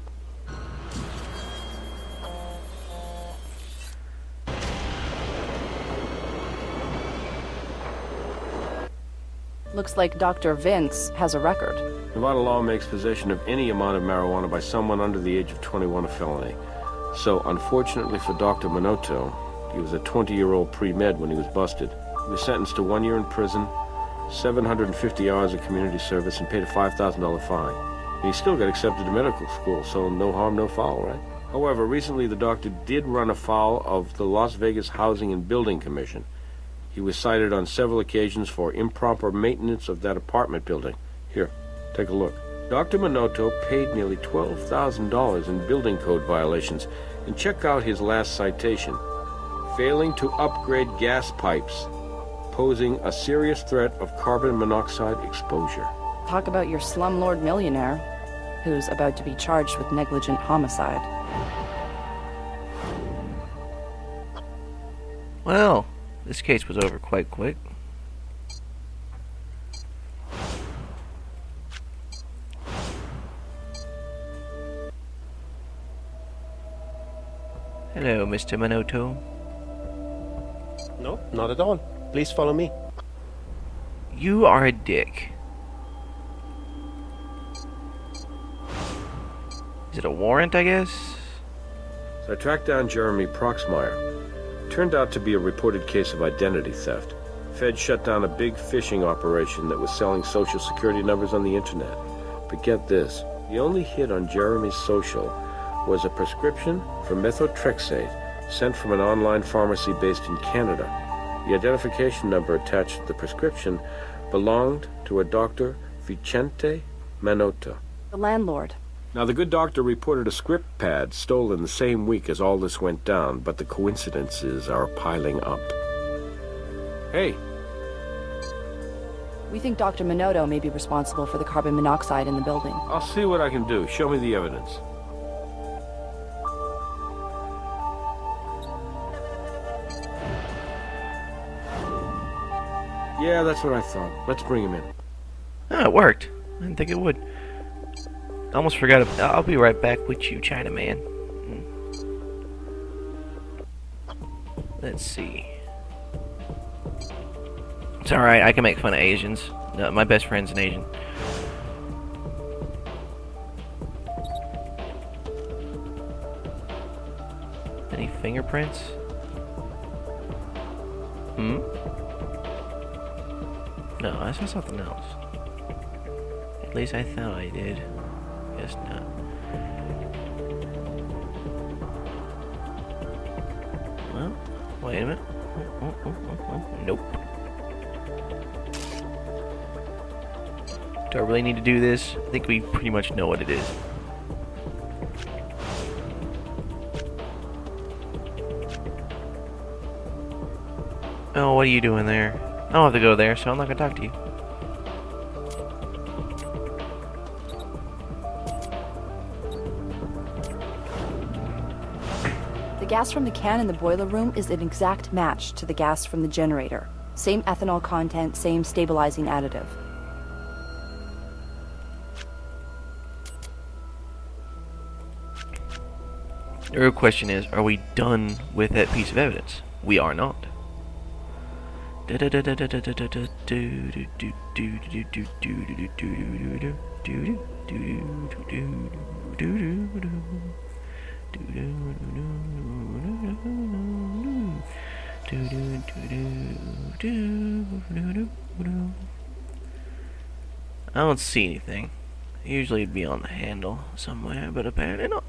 Looks like Dr. Vince has a record. Nevada law makes possession of any amount of marijuana by someone under the age of 21 a felony. So, unfortunately for Dr. Minoto, he was a 20-year-old pre-med when he was busted. He was sentenced to 1 year in prison, 750 hours of community service, and paid a $5,000 fine. And he still got accepted to medical school, so no harm, no foul, right? However, recently the doctor did run afoul of the Las Vegas Housing and Building Commission. He was cited on several occasions for improper maintenance of that apartment building. Here, take a look. Dr. Minoto paid nearly $12,000 in building code violations, and check out his last citation. Failing to upgrade gas pipes, posing a serious threat of carbon monoxide exposure. Talk about your slumlord millionaire, who's about to be charged with negligent homicide. Well, this case was over quite quick. Hello, Mr. Minoto. No, not at all. Please follow me. You are a dick. Is it a warrant, I guess? So I tracked down Jeremy Proxmire. Turned out to be a reported case of identity theft. Fed shut down a big phishing operation that was selling social security numbers on the internet. But get this, the only hit on Jeremy's social was a prescription for methotrexate sent from an online pharmacy based in Canada. The identification number attached to the prescription belonged to a Dr. Vicente Manota. The landlord. Now, the good doctor reported a script pad stolen the same week as all this went down, but the coincidences are piling up. Hey. We think Dr. Minoto may be responsible for the carbon monoxide in the building. I'll see what I can do. Show me the evidence. Yeah, that's what I thought. Let's bring him in. Oh, it worked. I didn't think it would. I almost forgot. I'll be right back with you, Chinaman. Let's see. It's alright, I can make fun of Asians. No, my best friend's an Asian. Any fingerprints? No, I saw something else. At least I thought I did. Guess not. Well, wait a minute. Nope. Do I really need to do this? I think we pretty much know what it is. Oh, what are you doing there? I don't have to go there, so I'm not gonna talk to you. The gas from the can in the boiler room is an exact match to the gas from the generator. Same ethanol content, same stabilizing additive. The real question is, are we done with that piece of evidence? We are not. I don't see anything. Usually it'd be on the handle somewhere, but apparently not.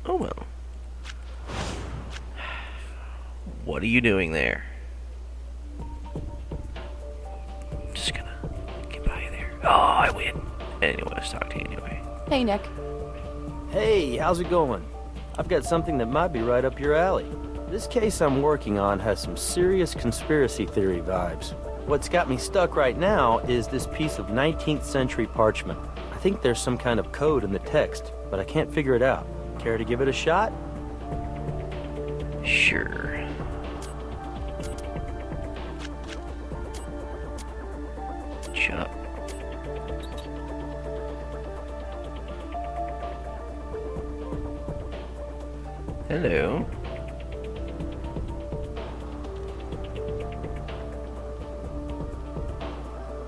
Oh well. What are you doing there? I'm just gonna get by you there. Oh, I win. Anyway, let's talk to you anyway. Hey, Nick. Hey, how's it going? I've got something that might be right up your alley. This case I'm working on has some serious conspiracy theory vibes. What's got me stuck right now is this piece of 19th century parchment. I think there's some kind of code in the text, but I can't figure it out. Care to give it a shot? Sure. Shut up. Hello.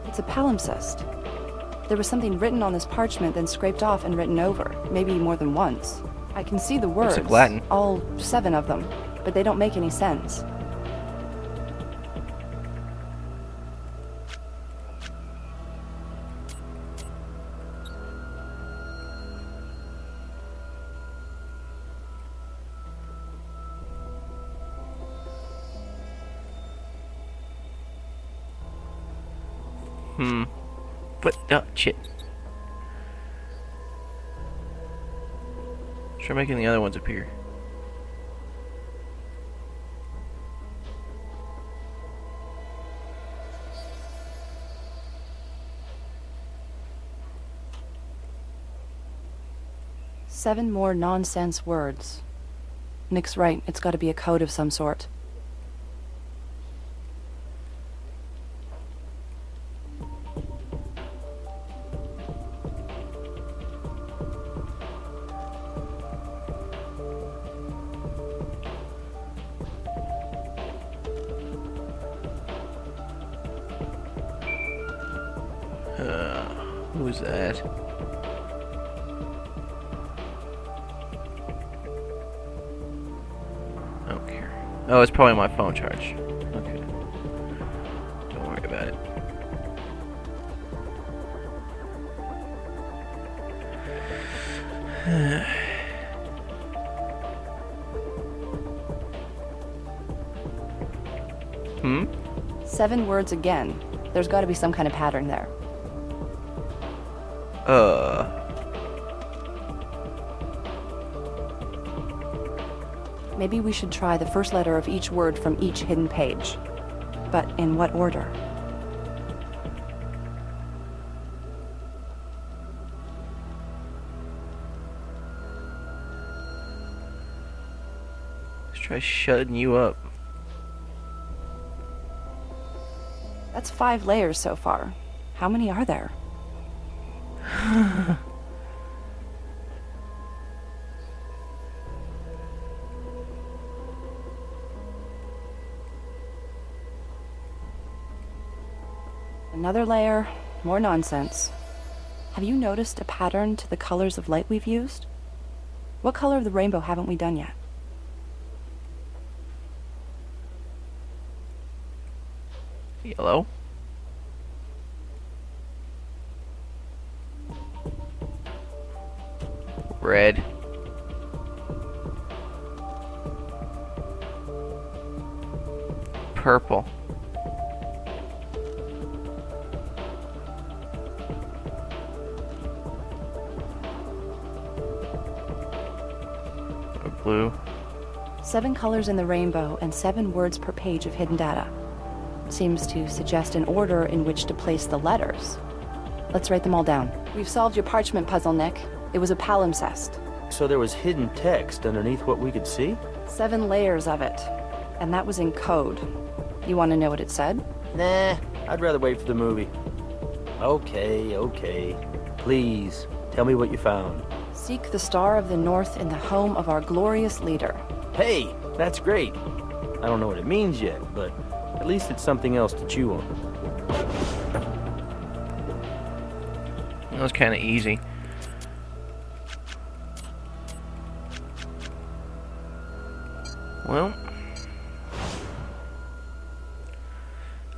It's a palimpsest. There was something written on this parchment, then scraped off and written over, maybe more than once. I can see the words, Looks like Latin. all 7 of them, but they don't make any sense. But, oh, shit. Try making the other ones appear. Seven more nonsense words. Nick's right, it's gotta be a code of some sort. Who's that? Oh, it's probably my phone charge. Okay. Don't worry about it. Hmm? 7 words again. There's got to be some kind of pattern there. Maybe we should try the first letter of each word from each hidden page. But in what order? Let's try shutting you up. That's 5 layers so far. How many are there? Another layer, more nonsense. Have you noticed a pattern to the colors of light we've used? What color of the rainbow haven't we done yet? Yellow. Red. Purple. Or blue. 7 colors in the rainbow and 7 words per page of hidden data. Seems to suggest an order in which to place the letters. Let's write them all down. We've solved your parchment puzzle, Nick. It was a palimpsest. So there was hidden text underneath what we could see? 7 layers of it. And that was in code. You want to know what it said? Nah, I'd rather wait for the movie. Okay. Please, tell me what you found. Seek the Star of the North in the home of our glorious leader. Hey, that's great. I don't know what it means yet, but at least it's something else to chew on. That was kind of easy. Well,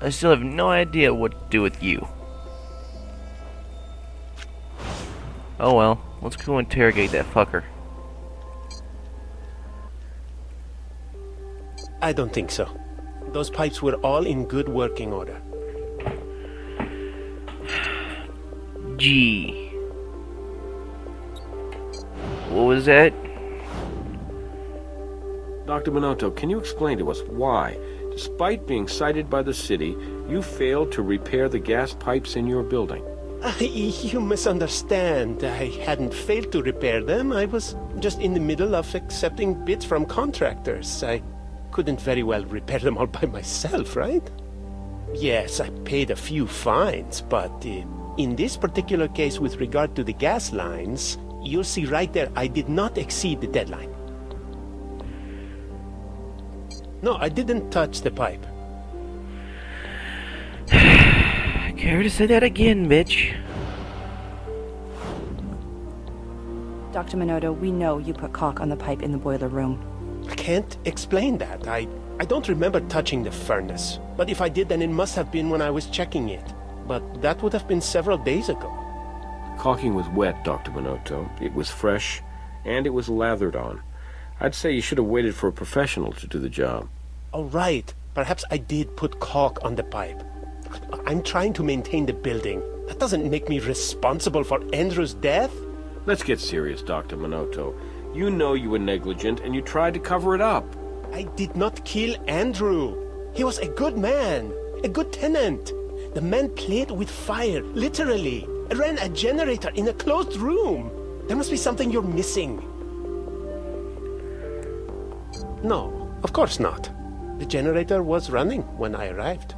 I still have no idea what to do with you. Oh well, let's go interrogate that fucker. I don't think so. Those pipes were all in good working order. Gee. What was that? Dr. Minotto, can you explain to us why, despite being cited by the city, you failed to repair the gas pipes in your building? You misunderstand. I hadn't failed to repair them. I was just in the middle of accepting bids from contractors. I couldn't very well repair them all by myself, right? Yes, I paid a few fines, but in this particular case with regard to the gas lines, you'll see right there I did not exceed the deadline. No, I didn't touch the pipe. Care to say that again, bitch? Dr. Minotto, we know you put caulk on the pipe in the boiler room. I can't explain that. I don't remember touching the furnace. But if I did, then it must have been when I was checking it. But that would have been several days ago. Caulking was wet, Dr. Minotto. It was fresh, and it was lathered on. I'd say you should have waited for a professional to do the job. All right. Perhaps I did put caulk on the pipe. I'm trying to maintain the building. That doesn't make me responsible for Andrew's death. Let's get serious, Dr. Minotto. You know you were negligent, and you tried to cover it up. I did not kill Andrew. He was a good man, a good tenant. The man played with fire, literally. Ran a generator in a closed room. There must be something you're missing. No, of course not. The generator was running when I arrived.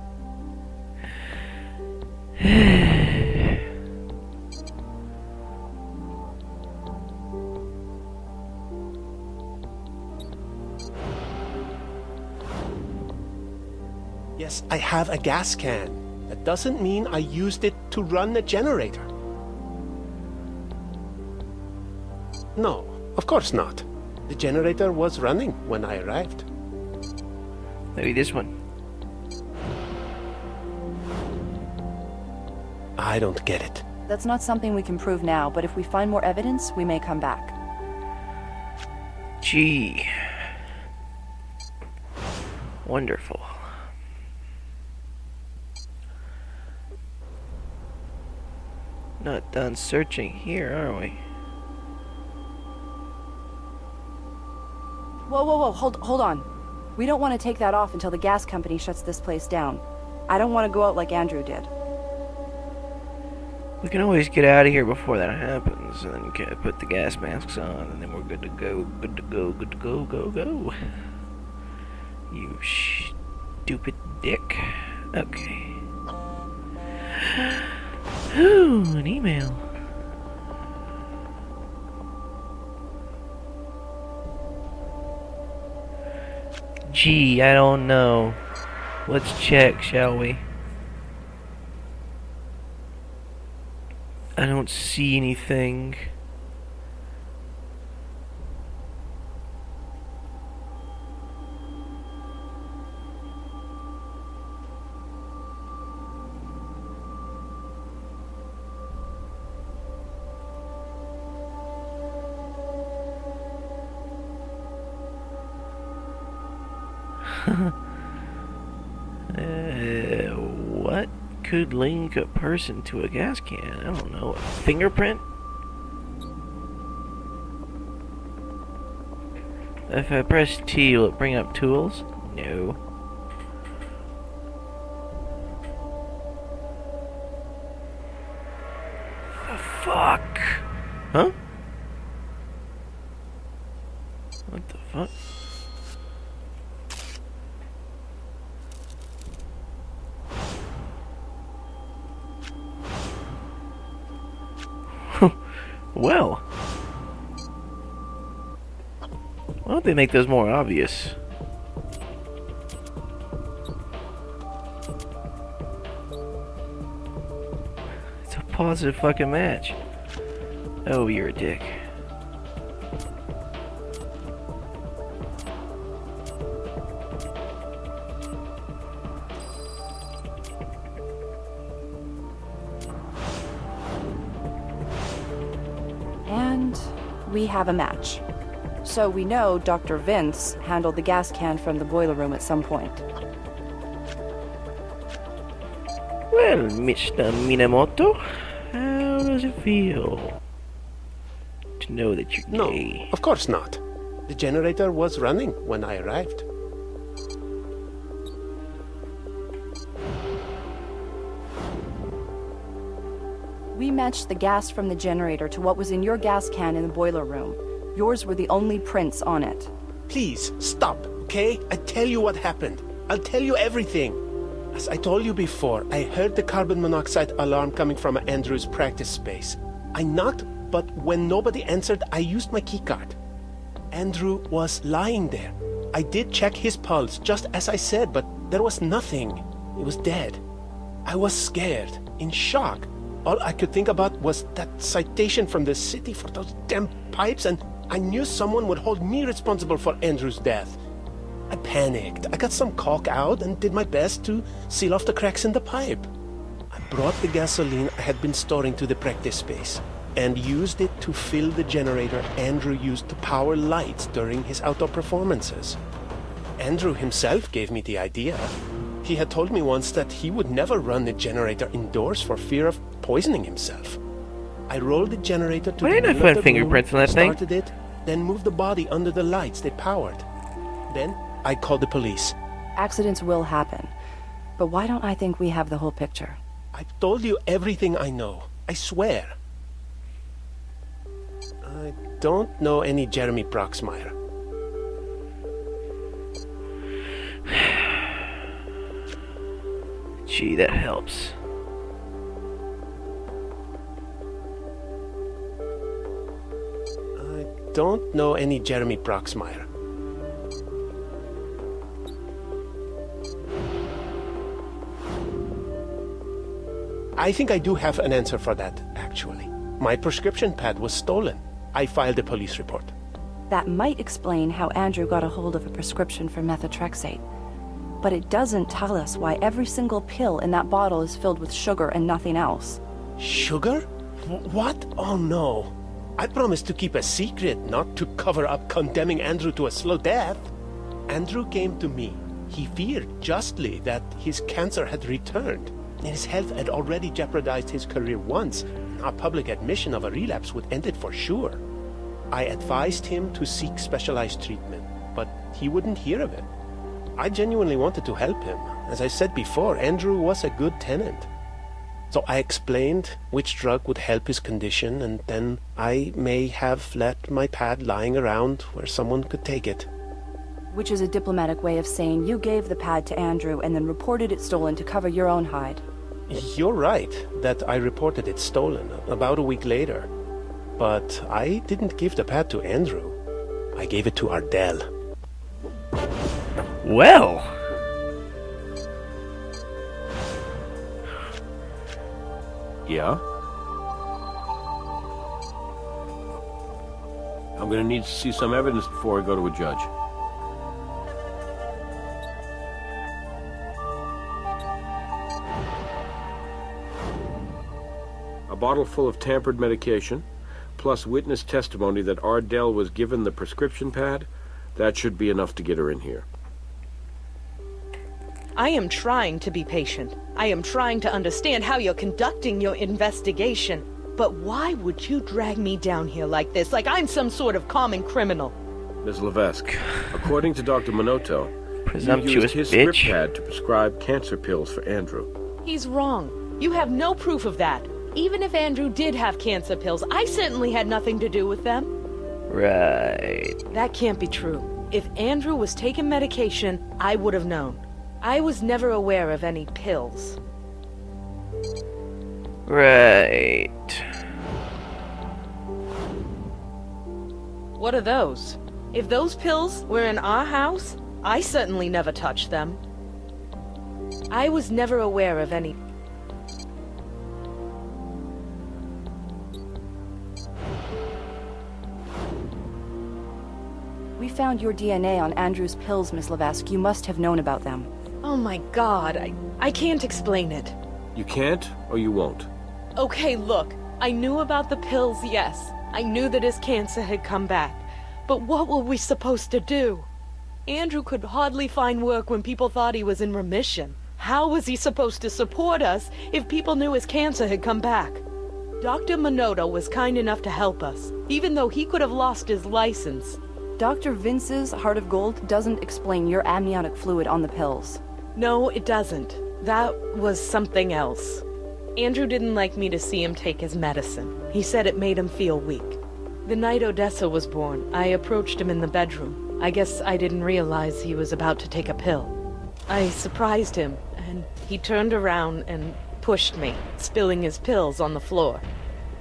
Yes, I have a gas can. That doesn't mean I used it to run a generator. No, of course not. The generator was running when I arrived. Maybe this one. I don't get it. That's not something we can prove now, but if we find more evidence, we may come back. Gee. Wonderful. Not done searching here, are we? Whoa, hold on. We don't want to take that off until the gas company shuts this place down. I don't want to go out like Andrew did. We can always get out of here before that happens, and then put the gas masks on, and then we're good to go, good to go, good to go, go. You stupid dick. Okay. Ooh, an email. Gee, I don't know. Let's check, shall we? I don't see anything. What could link a person to a gas can? I don't know. A fingerprint? If I press T, will it bring up tools? No. The fuck? Huh? What the fuck? Well, why don't they make those more obvious? It's a positive fucking match. Oh, you're a dick. We have a match. So we know Dr. Vince handled the gas can from the boiler room at some point. Well, Mr. Minamoto, how does it feel to know that you're gay? No, of course not. The generator was running when I arrived. We matched the gas from the generator to what was in your gas can in the boiler room. Yours were the only prints on it. Please, stop, okay? I tell you what happened. I'll tell you everything. As I told you before, I heard the carbon monoxide alarm coming from Andrew's practice space. I knocked, but when nobody answered, I used my keycard. Andrew was lying there. I did check his pulse, just as I said, but there was nothing. He was dead. I was scared, in shock. All I could think about was that citation from the city for those damn pipes, and I knew someone would hold me responsible for Andrew's death. I panicked. I got some caulk out and did my best to seal off the cracks in the pipe. I brought the gasoline I had been storing to the practice space and used it to fill the generator Andrew used to power lights during his outdoor performances. Andrew himself gave me the idea. He had told me once that he would never run the generator indoors for fear of poisoning himself. I rolled the generator to the middle of the room, fingerprints on that thing? started it, then moved the body under the lights they powered. Then I called the police. Accidents will happen, but why don't I think we have the whole picture? I've told you everything I know. I swear. I don't know any Jeremy Proxmire. Gee, that helps. I don't know any Jeremy Proxmire. I think I do have an answer for that, actually. My prescription pad was stolen. I filed a police report. That might explain how Andrew got a hold of a prescription for methotrexate. but it doesn't tell us why every single pill in that bottle is filled with sugar and nothing else. Sugar? What? Oh no. I promised to keep a secret, not to cover up condemning Andrew to a slow death. Andrew came to me. He feared justly that his cancer had returned, and his health had already jeopardized his career once. A public admission of a relapse would end it for sure. I advised him to seek specialized treatment, but he wouldn't hear of it. I genuinely wanted to help him. As I said before, Andrew was a good tenant. So I explained which drug would help his condition, and then I may have left my pad lying around where someone could take it. Which is a diplomatic way of saying you gave the pad to Andrew and then reported it stolen to cover your own hide. You're right that I reported it stolen about a week later. But I didn't give the pad to Andrew. I gave it to Ardell. Well. Yeah? I'm gonna need to see some evidence before I go to a judge. A bottle full of tampered medication, plus witness testimony that Ardell was given the prescription pad, that should be enough to get her in here. I am trying to be patient. I am trying to understand how you're conducting your investigation. But why would you drag me down here like this, like I'm some sort of common criminal? Ms. Levesque, according to Dr. Minoto, Presumptuous you used his bitch. script pad to prescribe cancer pills for Andrew. He's wrong. You have no proof of that. Even if Andrew did have cancer pills, I certainly had nothing to do with them. Right. That can't be true. If Andrew was taking medication, I would have known. I was never aware of any pills. Right. What are those? If those pills were in our house, I certainly never touched them. I was never aware of any... We found your DNA on Andrew's pills, Miss Levesque. You must have known about them. Oh my god, I can't explain it. You can't, or you won't. Okay, look, I knew about the pills, yes. I knew that his cancer had come back. But what were we supposed to do? Andrew could hardly find work when people thought he was in remission. How was he supposed to support us if people knew his cancer had come back? Dr. Minoto was kind enough to help us, even though he could have lost his license. Dr. Vince's Heart of Gold doesn't explain your amniotic fluid on the pills. No, it doesn't. That was something else. Andrew didn't like me to see him take his medicine. He said it made him feel weak. The night Odessa was born, I approached him in the bedroom. I guess I didn't realize he was about to take a pill. I surprised him, and he turned around and pushed me, spilling his pills on the floor.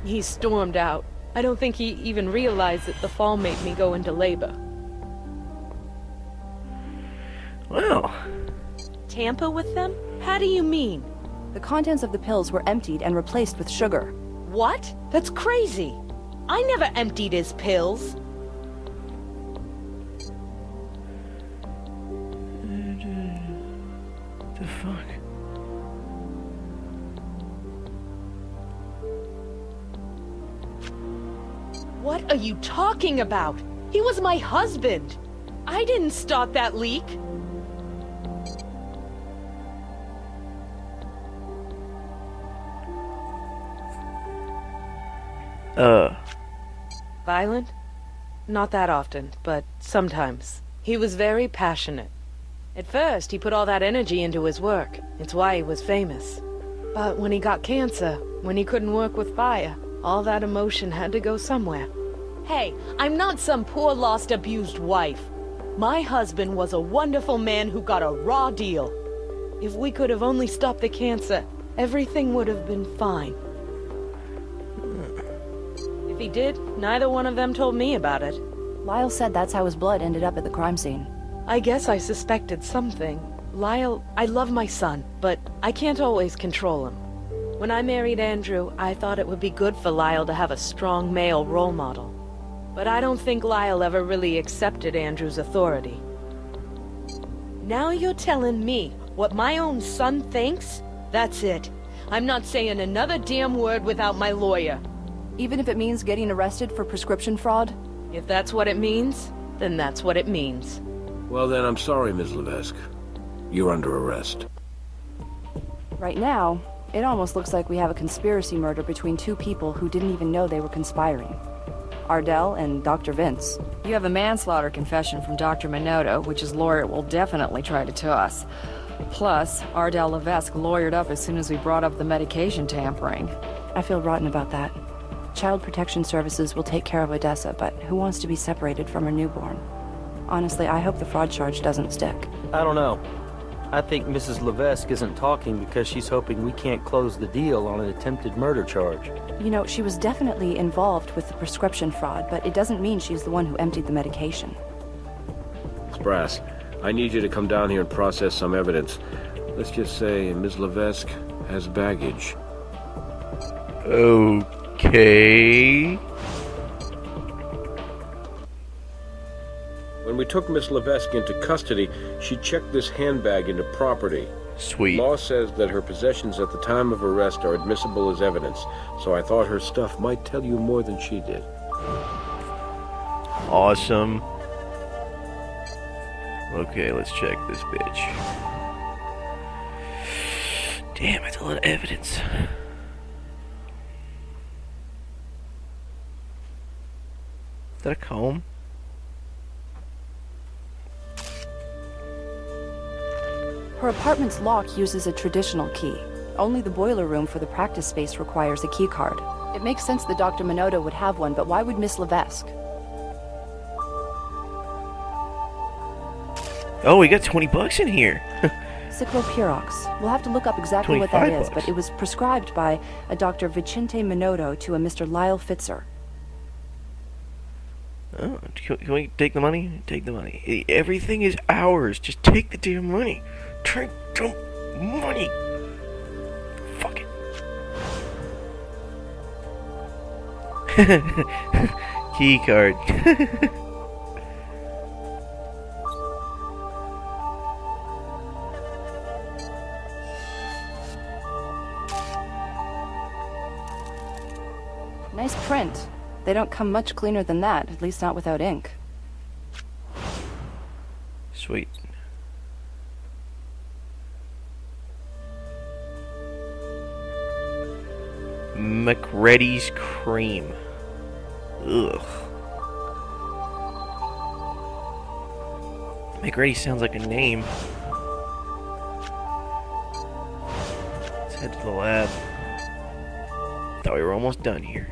He stormed out. I don't think he even realized that the fall made me go into labor. Well. Tamper with them? How do you mean? The contents of the pills were emptied and replaced with sugar. What? That's crazy. I never emptied his pills. The fuck? What are you talking about? He was my husband. I didn't start that leak. Violent? Not that often, but sometimes. He was very passionate. At first, he put all that energy into his work. It's why he was famous. But when he got cancer, when he couldn't work with fire, all that emotion had to go somewhere. Hey, I'm not some poor, lost, abused wife. My husband was a wonderful man who got a raw deal. If we could have only stopped the cancer, everything would have been fine. If he did, neither one of them told me about it. Lyle said that's how his blood ended up at the crime scene. I guess I suspected something. Lyle, I love my son, but I can't always control him. When I married Andrew, I thought it would be good for Lyle to have a strong male role model. But I don't think Lyle ever really accepted Andrew's authority. Now you're telling me what my own son thinks? That's it. I'm not saying another damn word without my lawyer. Even if it means getting arrested for prescription fraud? If that's what it means, then that's what it means. Well then, I'm sorry, Ms. Levesque. You're under arrest. Right now, it almost looks like we have a conspiracy murder between two people who didn't even know they were conspiring. Ardell and Dr. Vince. You have a manslaughter confession from Dr. Minoto, which his lawyer will definitely try to toss. Plus, Ardell Levesque lawyered up as soon as we brought up the medication tampering. I feel rotten about that. Child Protection Services will take care of Odessa, but who wants to be separated from her newborn? Honestly, I hope the fraud charge doesn't stick. I don't know. I think Mrs. Levesque isn't talking because she's hoping we can't close the deal on an attempted murder charge. You know, she was definitely involved with the prescription fraud, but it doesn't mean she's the one who emptied the medication. Brass, I need you to come down here and process some evidence. Let's just say Ms. Levesque has baggage. Okay. When we took Miss Levesque into custody, she checked this handbag into property. Sweet. Law says that her possessions at the time of arrest are admissible as evidence, so I thought her stuff might tell you more than she did. Awesome. Okay, let's check this bitch. Damn, that's a lot of evidence. Is that a comb? Her apartment's lock uses a traditional key. Only the boiler room for the practice space requires a key card. It makes sense that Dr. Minoto would have one, but why would Miss Levesque? Oh, we got 20 bucks in here. Cyclopirox. We'll have to look up exactly what that is, $25. but it was prescribed by a Dr. Vicente Minoto to a Mr. Lyle Fitzer. Oh, can we take the money? Take the money. Everything is ours. Just take the damn money. Take the money. Fuck it. Key card. Nice print. They don't come much cleaner than that, at least not without ink. Sweet. McReady's cream. Ugh. McReady sounds like a name. Let's head to the lab. Thought we were almost done here.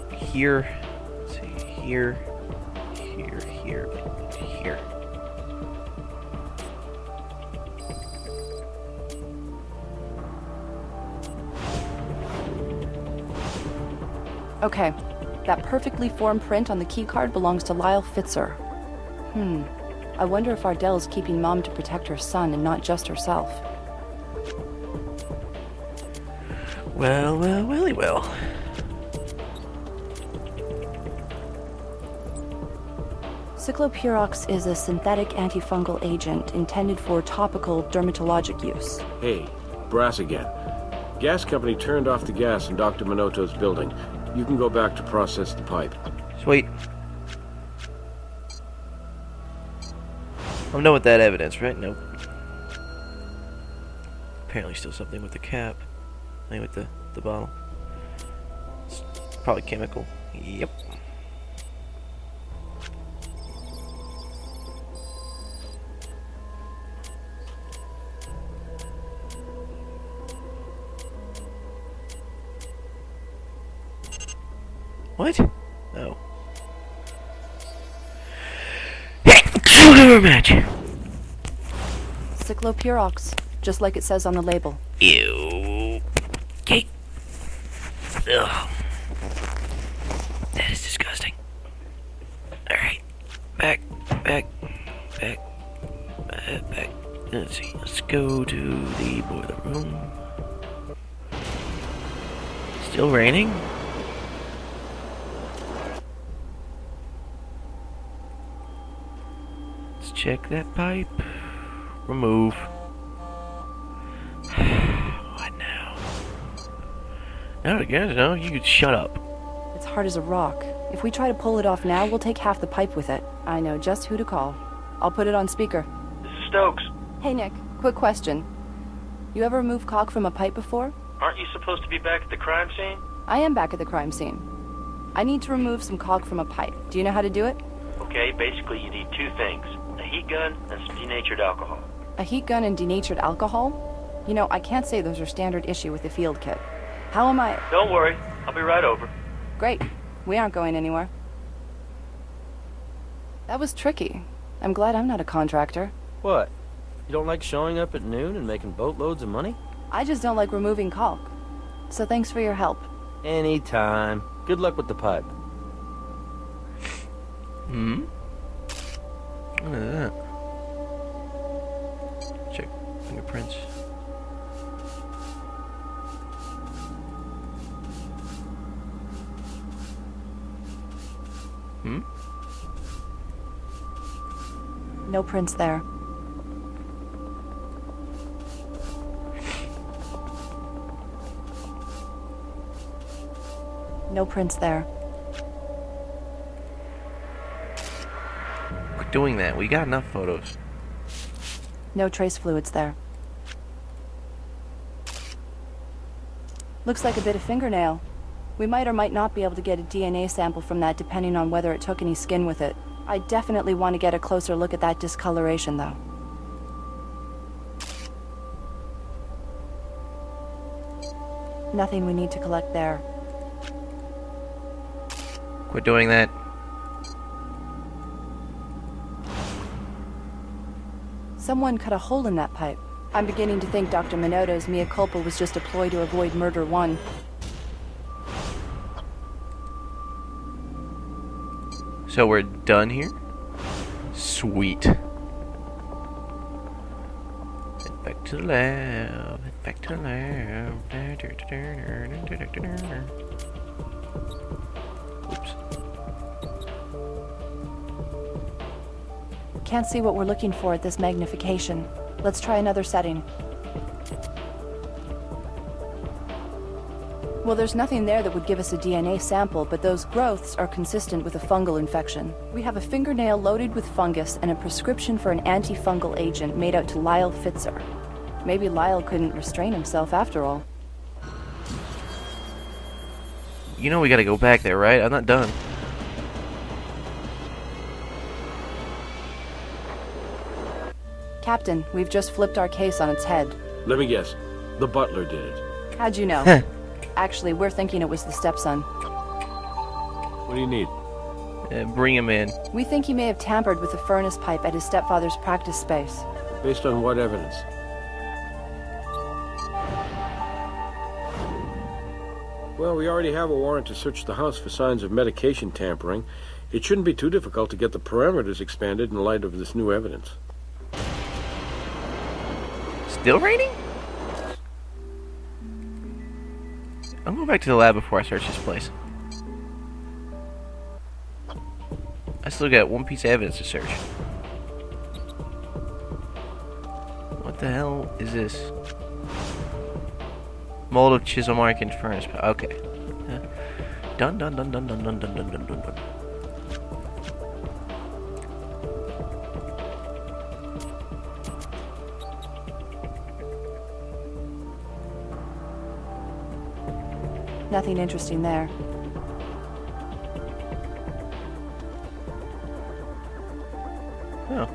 Here, let's see, here, here. Okay, that perfectly formed print on the keycard belongs to Lyle Fitzer. I wonder if Ardell's keeping Mom to protect her son and not just herself. Well. Cyclopirox is a synthetic antifungal agent intended for topical dermatologic use. Hey, Brass again. Gas company turned off the gas in Dr. Minoto's building. You can go back to process the pipe. Sweet. I'm done with that evidence, right? Nope. Apparently still something with the cap. I mean with the bottle. It's probably chemical. Yep. What? Oh. Match. Cyclopirox, just like it says on the label. Ew. Okay. Ugh. That is disgusting. Alright. Back. let's see. Let's go to the boiler room. Still raining? Let's check that pipe. Remove. What now? No, again, no, you could shut up. It's hard as a rock. If we try to pull it off now, we'll take half the pipe with it. I know just who to call. I'll put it on speaker. This is Stokes. Hey, Nick. Quick question. You ever remove caulk from a pipe before? Aren't you supposed to be back at the crime scene? I am back at the crime scene. I need to remove some caulk from a pipe. Do you know how to do it? Okay, basically you need two things. A heat gun and some denatured alcohol. A heat gun and denatured alcohol? You know, I can't say those are standard issue with the field kit. How am I... Don't worry, I'll be right over. Great. We aren't going anywhere. That was tricky. I'm glad I'm not a contractor. What? You don't like showing up at noon and making boatloads of money? I just don't like removing caulk. So thanks for your help. Anytime. Good luck with the pipe. Hmm? What is that? Check fingerprints. Hmm? No prints there. No prints there. Quit doing that. We got enough photos. No trace fluids there. Looks like a bit of fingernail. We might or might not be able to get a DNA sample from that depending on whether it took any skin with it. I definitely want to get a closer look at that discoloration, though. Nothing we need to collect there. Quit doing that. Someone cut a hole in that pipe. I'm beginning to think Dr. Minoto's mea culpa was just a ploy to avoid murder one. So we're done here? Sweet. Head back to the lab. Head back to the lab. Oops. Can't see what we're looking for at this magnification. Let's try another setting. Well, there's nothing there that would give us a DNA sample, but those growths are consistent with a fungal infection. We have a fingernail loaded with fungus and a prescription for an antifungal agent made out to Lyle Fitzer. Maybe Lyle couldn't restrain himself after all. You know we gotta go back there, right? I'm not done. Captain, we've just flipped our case on its head. Let me guess. The butler did it. How'd you know? Actually, we're thinking it was the stepson. What do you need? Bring him in. We think he may have tampered with the furnace pipe at his stepfather's practice space. Based on what evidence? Well, we already have a warrant to search the house for signs of medication tampering. It shouldn't be too difficult to get the parameters expanded in light of this new evidence. Still raining? I'm going back to the lab before I search this place. I still got one piece of evidence to search. What the hell is this? Mold of chisel mark in furnace. Okay. Dun dun dun dun dun dun dun dun dun dun dun. Nothing interesting there. Oh.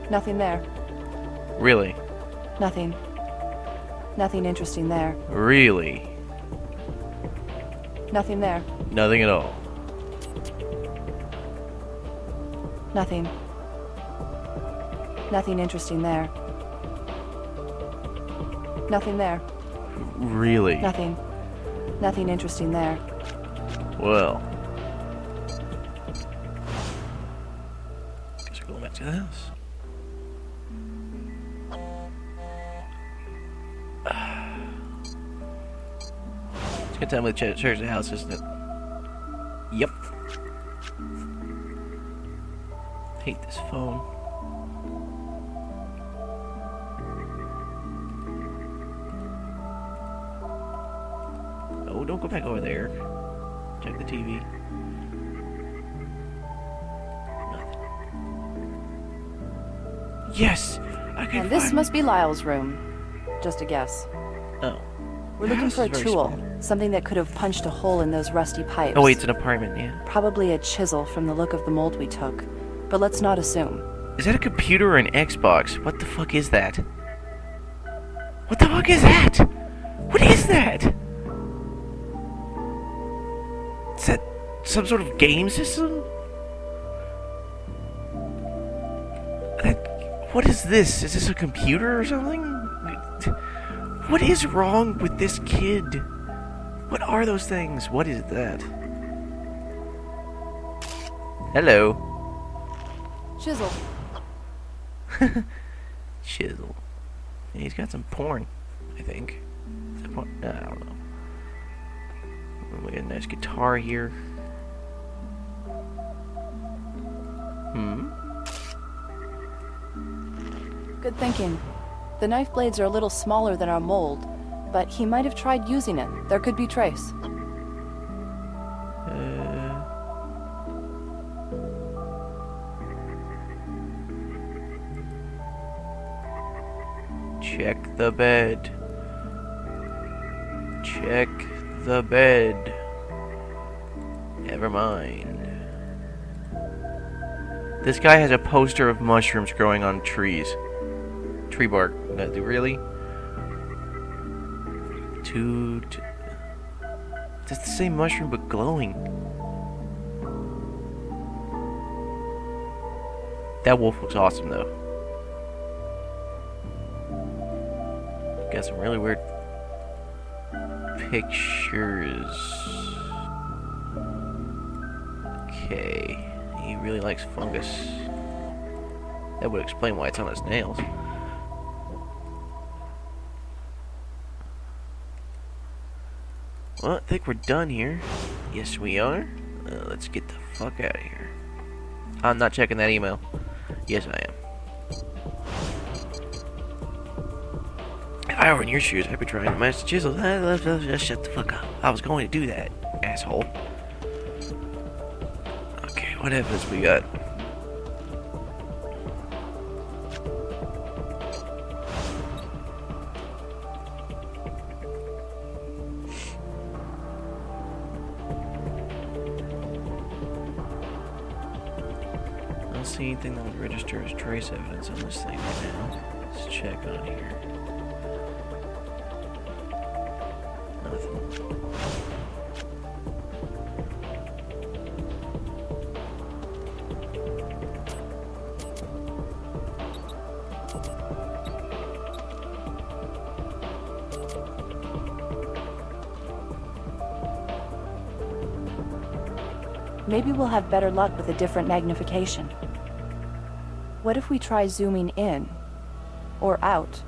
Nothing there. Really? Nothing. Nothing interesting there. Really? Nothing there. Nothing at all. Nothing. Nothing interesting there. Nothing there. Really? Nothing. Nothing interesting there. Well. Guess we're going back to the house. Good time with church the house, isn't it? Yep. Hate this phone. Oh, don't go back over there. Check the TV. Nothing. Yes! I can And this must be Lyle's room. Just a guess. Oh. We're looking for a tool. Something that could have punched a hole in those rusty pipes. Oh wait, it's an apartment, yeah. Probably a chisel from the look of the mold we took. But let's not assume. Is that a computer or an Xbox? What the fuck is that? What the fuck is that? What is that? Is that some sort of game system? What is this? Is this a computer or something? What is wrong with this kid? What are those things? What is that? Hello. Chisel. Chisel. Yeah, he's got some porn, I think. Is that porn? I don't know. We got a nice guitar here. Good thinking. The knife blades are a little smaller than our mold, but he might have tried using it. There could be trace. Check the bed. Check the bed. Never mind. This guy has a poster of mushrooms growing on trees. Tree bark. Really? It's the same mushroom but glowing. That wolf looks awesome though. Got some really weird pictures. Okay. He really likes fungus. That would explain why it's on his nails. Well, I think we're done here. Yes, we are. Let's get the fuck out of here. I'm not checking that email. Yes, I am. If I were in your shoes, I'd be trying to match the chisel. Just shut the fuck up. I was going to do that, asshole. Okay, what evidence we got? I don't see anything that would register as trace evidence on this thing right now. Let's check on here. Nothing. Maybe we'll have better luck with a different magnification. What if we try zooming in? Or out?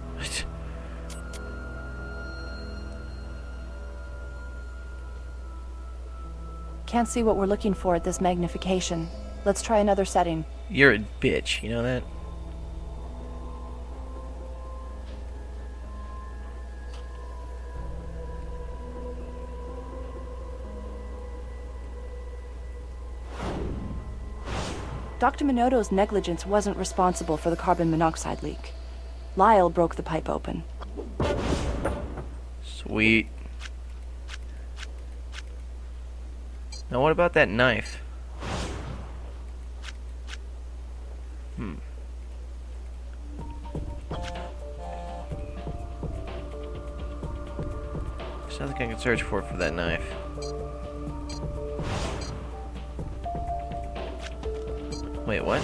Can't see what we're looking for at this magnification. Let's try another setting. You're a bitch, you know that? Dr. Minoto's negligence wasn't responsible for the carbon monoxide leak. Lyle broke the pipe open. Sweet. Now what about that knife? There's nothing I can search for that knife. Wait, what?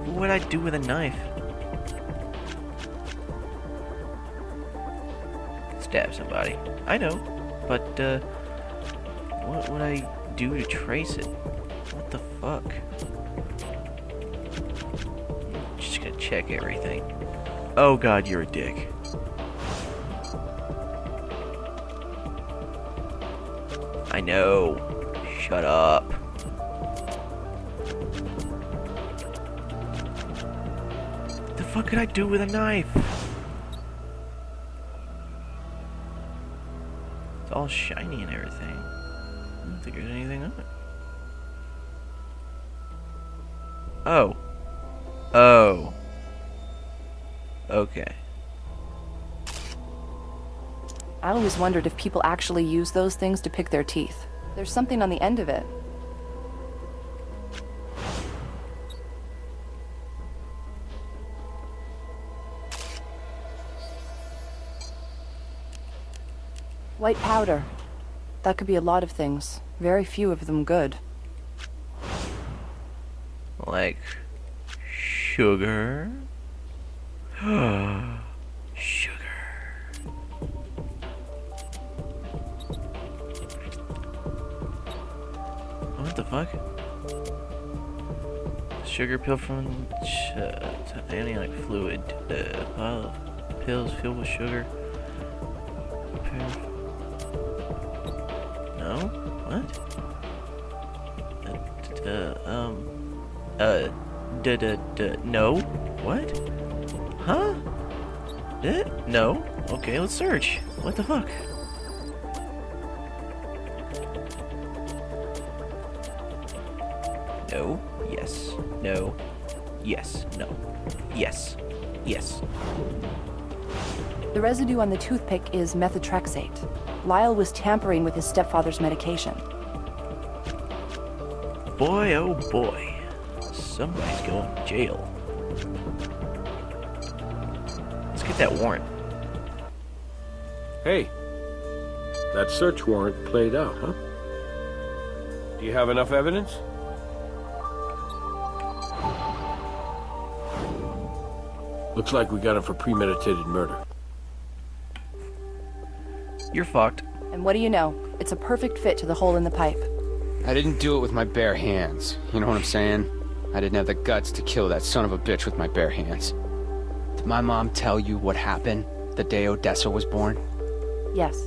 What would I do with a knife? Stab somebody. I know, but What would I do to trace it? What the fuck? Just gonna check everything. Oh god, you're a dick. I know. Shut up. What the fuck could I do with a knife? It's all shiny and everything. I don't think there's anything on it. Oh. Oh. Okay. I always wondered if people actually use those things to pick their teeth. There's something on the end of it. White powder. That could be a lot of things. Very few of them good. Like sugar. Sugar. What the fuck? Sugar pill from amniotic fluid. Pile of pills filled with sugar. No? What? No? What? Huh? No? Okay, let's search. What the fuck? No. Yes. No. Yes. No. Yes. Yes. The residue on the toothpick is methotrexate. Lyle was tampering with his stepfather's medication. Boy, oh boy. Somebody's going to jail. Let's get that warrant. Hey, that search warrant played out, huh? Do you have enough evidence? Looks like we got him for premeditated murder. You're fucked. And what do you know? It's a perfect fit to the hole in the pipe. I didn't do it with my bare hands. You know what I'm saying? I didn't have the guts to kill that son of a bitch with my bare hands. Did my mom tell you what happened the day Odessa was born? Yes.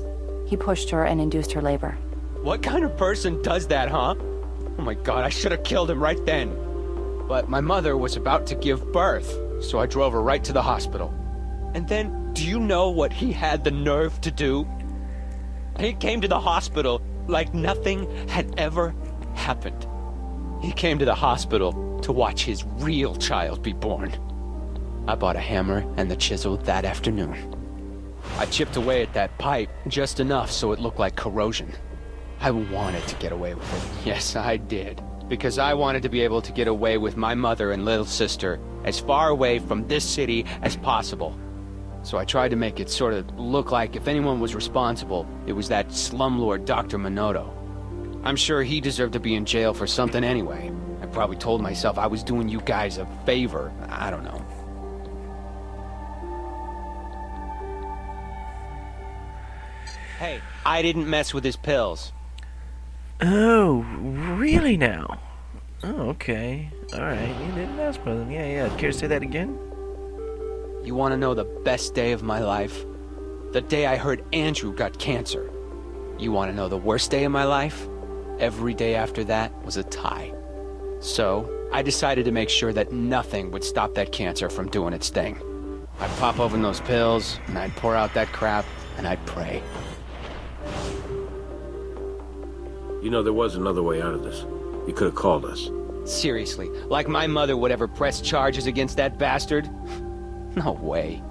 He pushed her and induced her labor. What kind of person does that, huh? Oh my god, I should have killed him right then. But my mother was about to give birth, so I drove her right to the hospital. And then, do you know what he had the nerve to do? He came to the hospital like nothing had ever happened. He came to the hospital to watch his real child be born. I bought a hammer and the chisel that afternoon. I chipped away at that pipe just enough so it looked like corrosion. I wanted to get away with it. Yes, I did. Because I wanted to be able to get away with my mother and little sister as far away from this city as possible. So I tried to make it sort of look like if anyone was responsible, it was that slumlord Dr. Minoto. I'm sure he deserved to be in jail for something anyway. I probably told myself I was doing you guys a favor. I don't know. Hey, I didn't mess with his pills. Oh, really now? Oh, okay. Alright, you didn't mess with them. Yeah. Care to say that again? You want to know the best day of my life? The day I heard Andrew got cancer. You want to know the worst day of my life? Every day after that was a tie. So, I decided to make sure that nothing would stop that cancer from doing its thing. I'd pop open those pills, and I'd pour out that crap, and I'd pray. You know, there was another way out of this. You could have called us. Seriously, like my mother would ever press charges against that bastard? No way.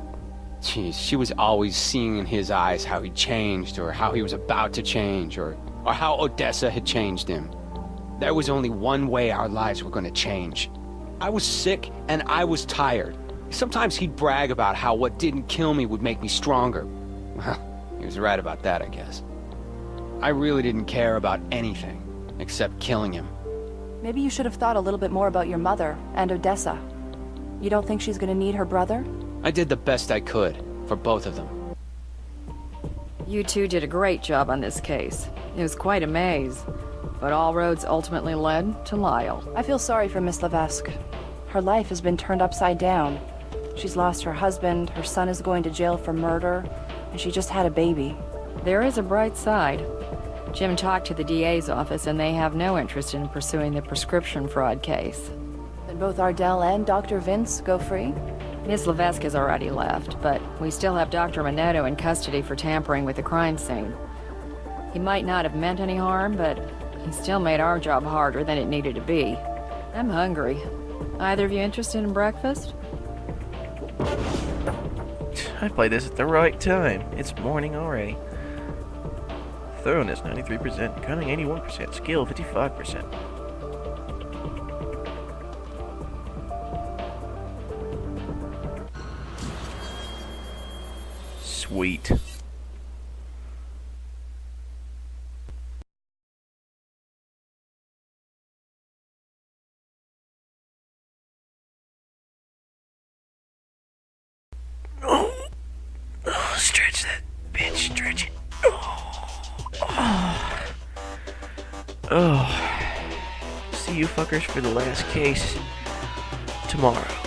Jeez, she was always seeing in his eyes how he changed, or how he was about to change, or how Odessa had changed him. There was only one way our lives were going to change. I was sick, and I was tired. Sometimes he'd brag about how what didn't kill me would make me stronger. Well, he was right about that, I guess. I really didn't care about anything, except killing him. Maybe you should have thought a little bit more about your mother and Odessa. You don't think she's gonna need her brother? I did the best I could, for both of them. You two did a great job on this case. It was quite a maze, but all roads ultimately led to Lyle. I feel sorry for Miss Levesque. Her life has been turned upside down. She's lost her husband, her son is going to jail for murder, and she just had a baby. There is a bright side. Jim talked to the DA's office and they have no interest in pursuing the prescription fraud case. Then both Ardell and Dr. Vince go free? Miss Levesque has already left, but we still have Dr. Minetto in custody for tampering with the crime scene. He might not have meant any harm, but he still made our job harder than it needed to be. I'm hungry. Either of you interested in breakfast? I played this at the right time. It's morning already. Thoroughness 93%, cunning 81%, skill 55%. Sweet. Oh, stretch that bitch, stretch it. Oh. See you fuckers for the last case tomorrow.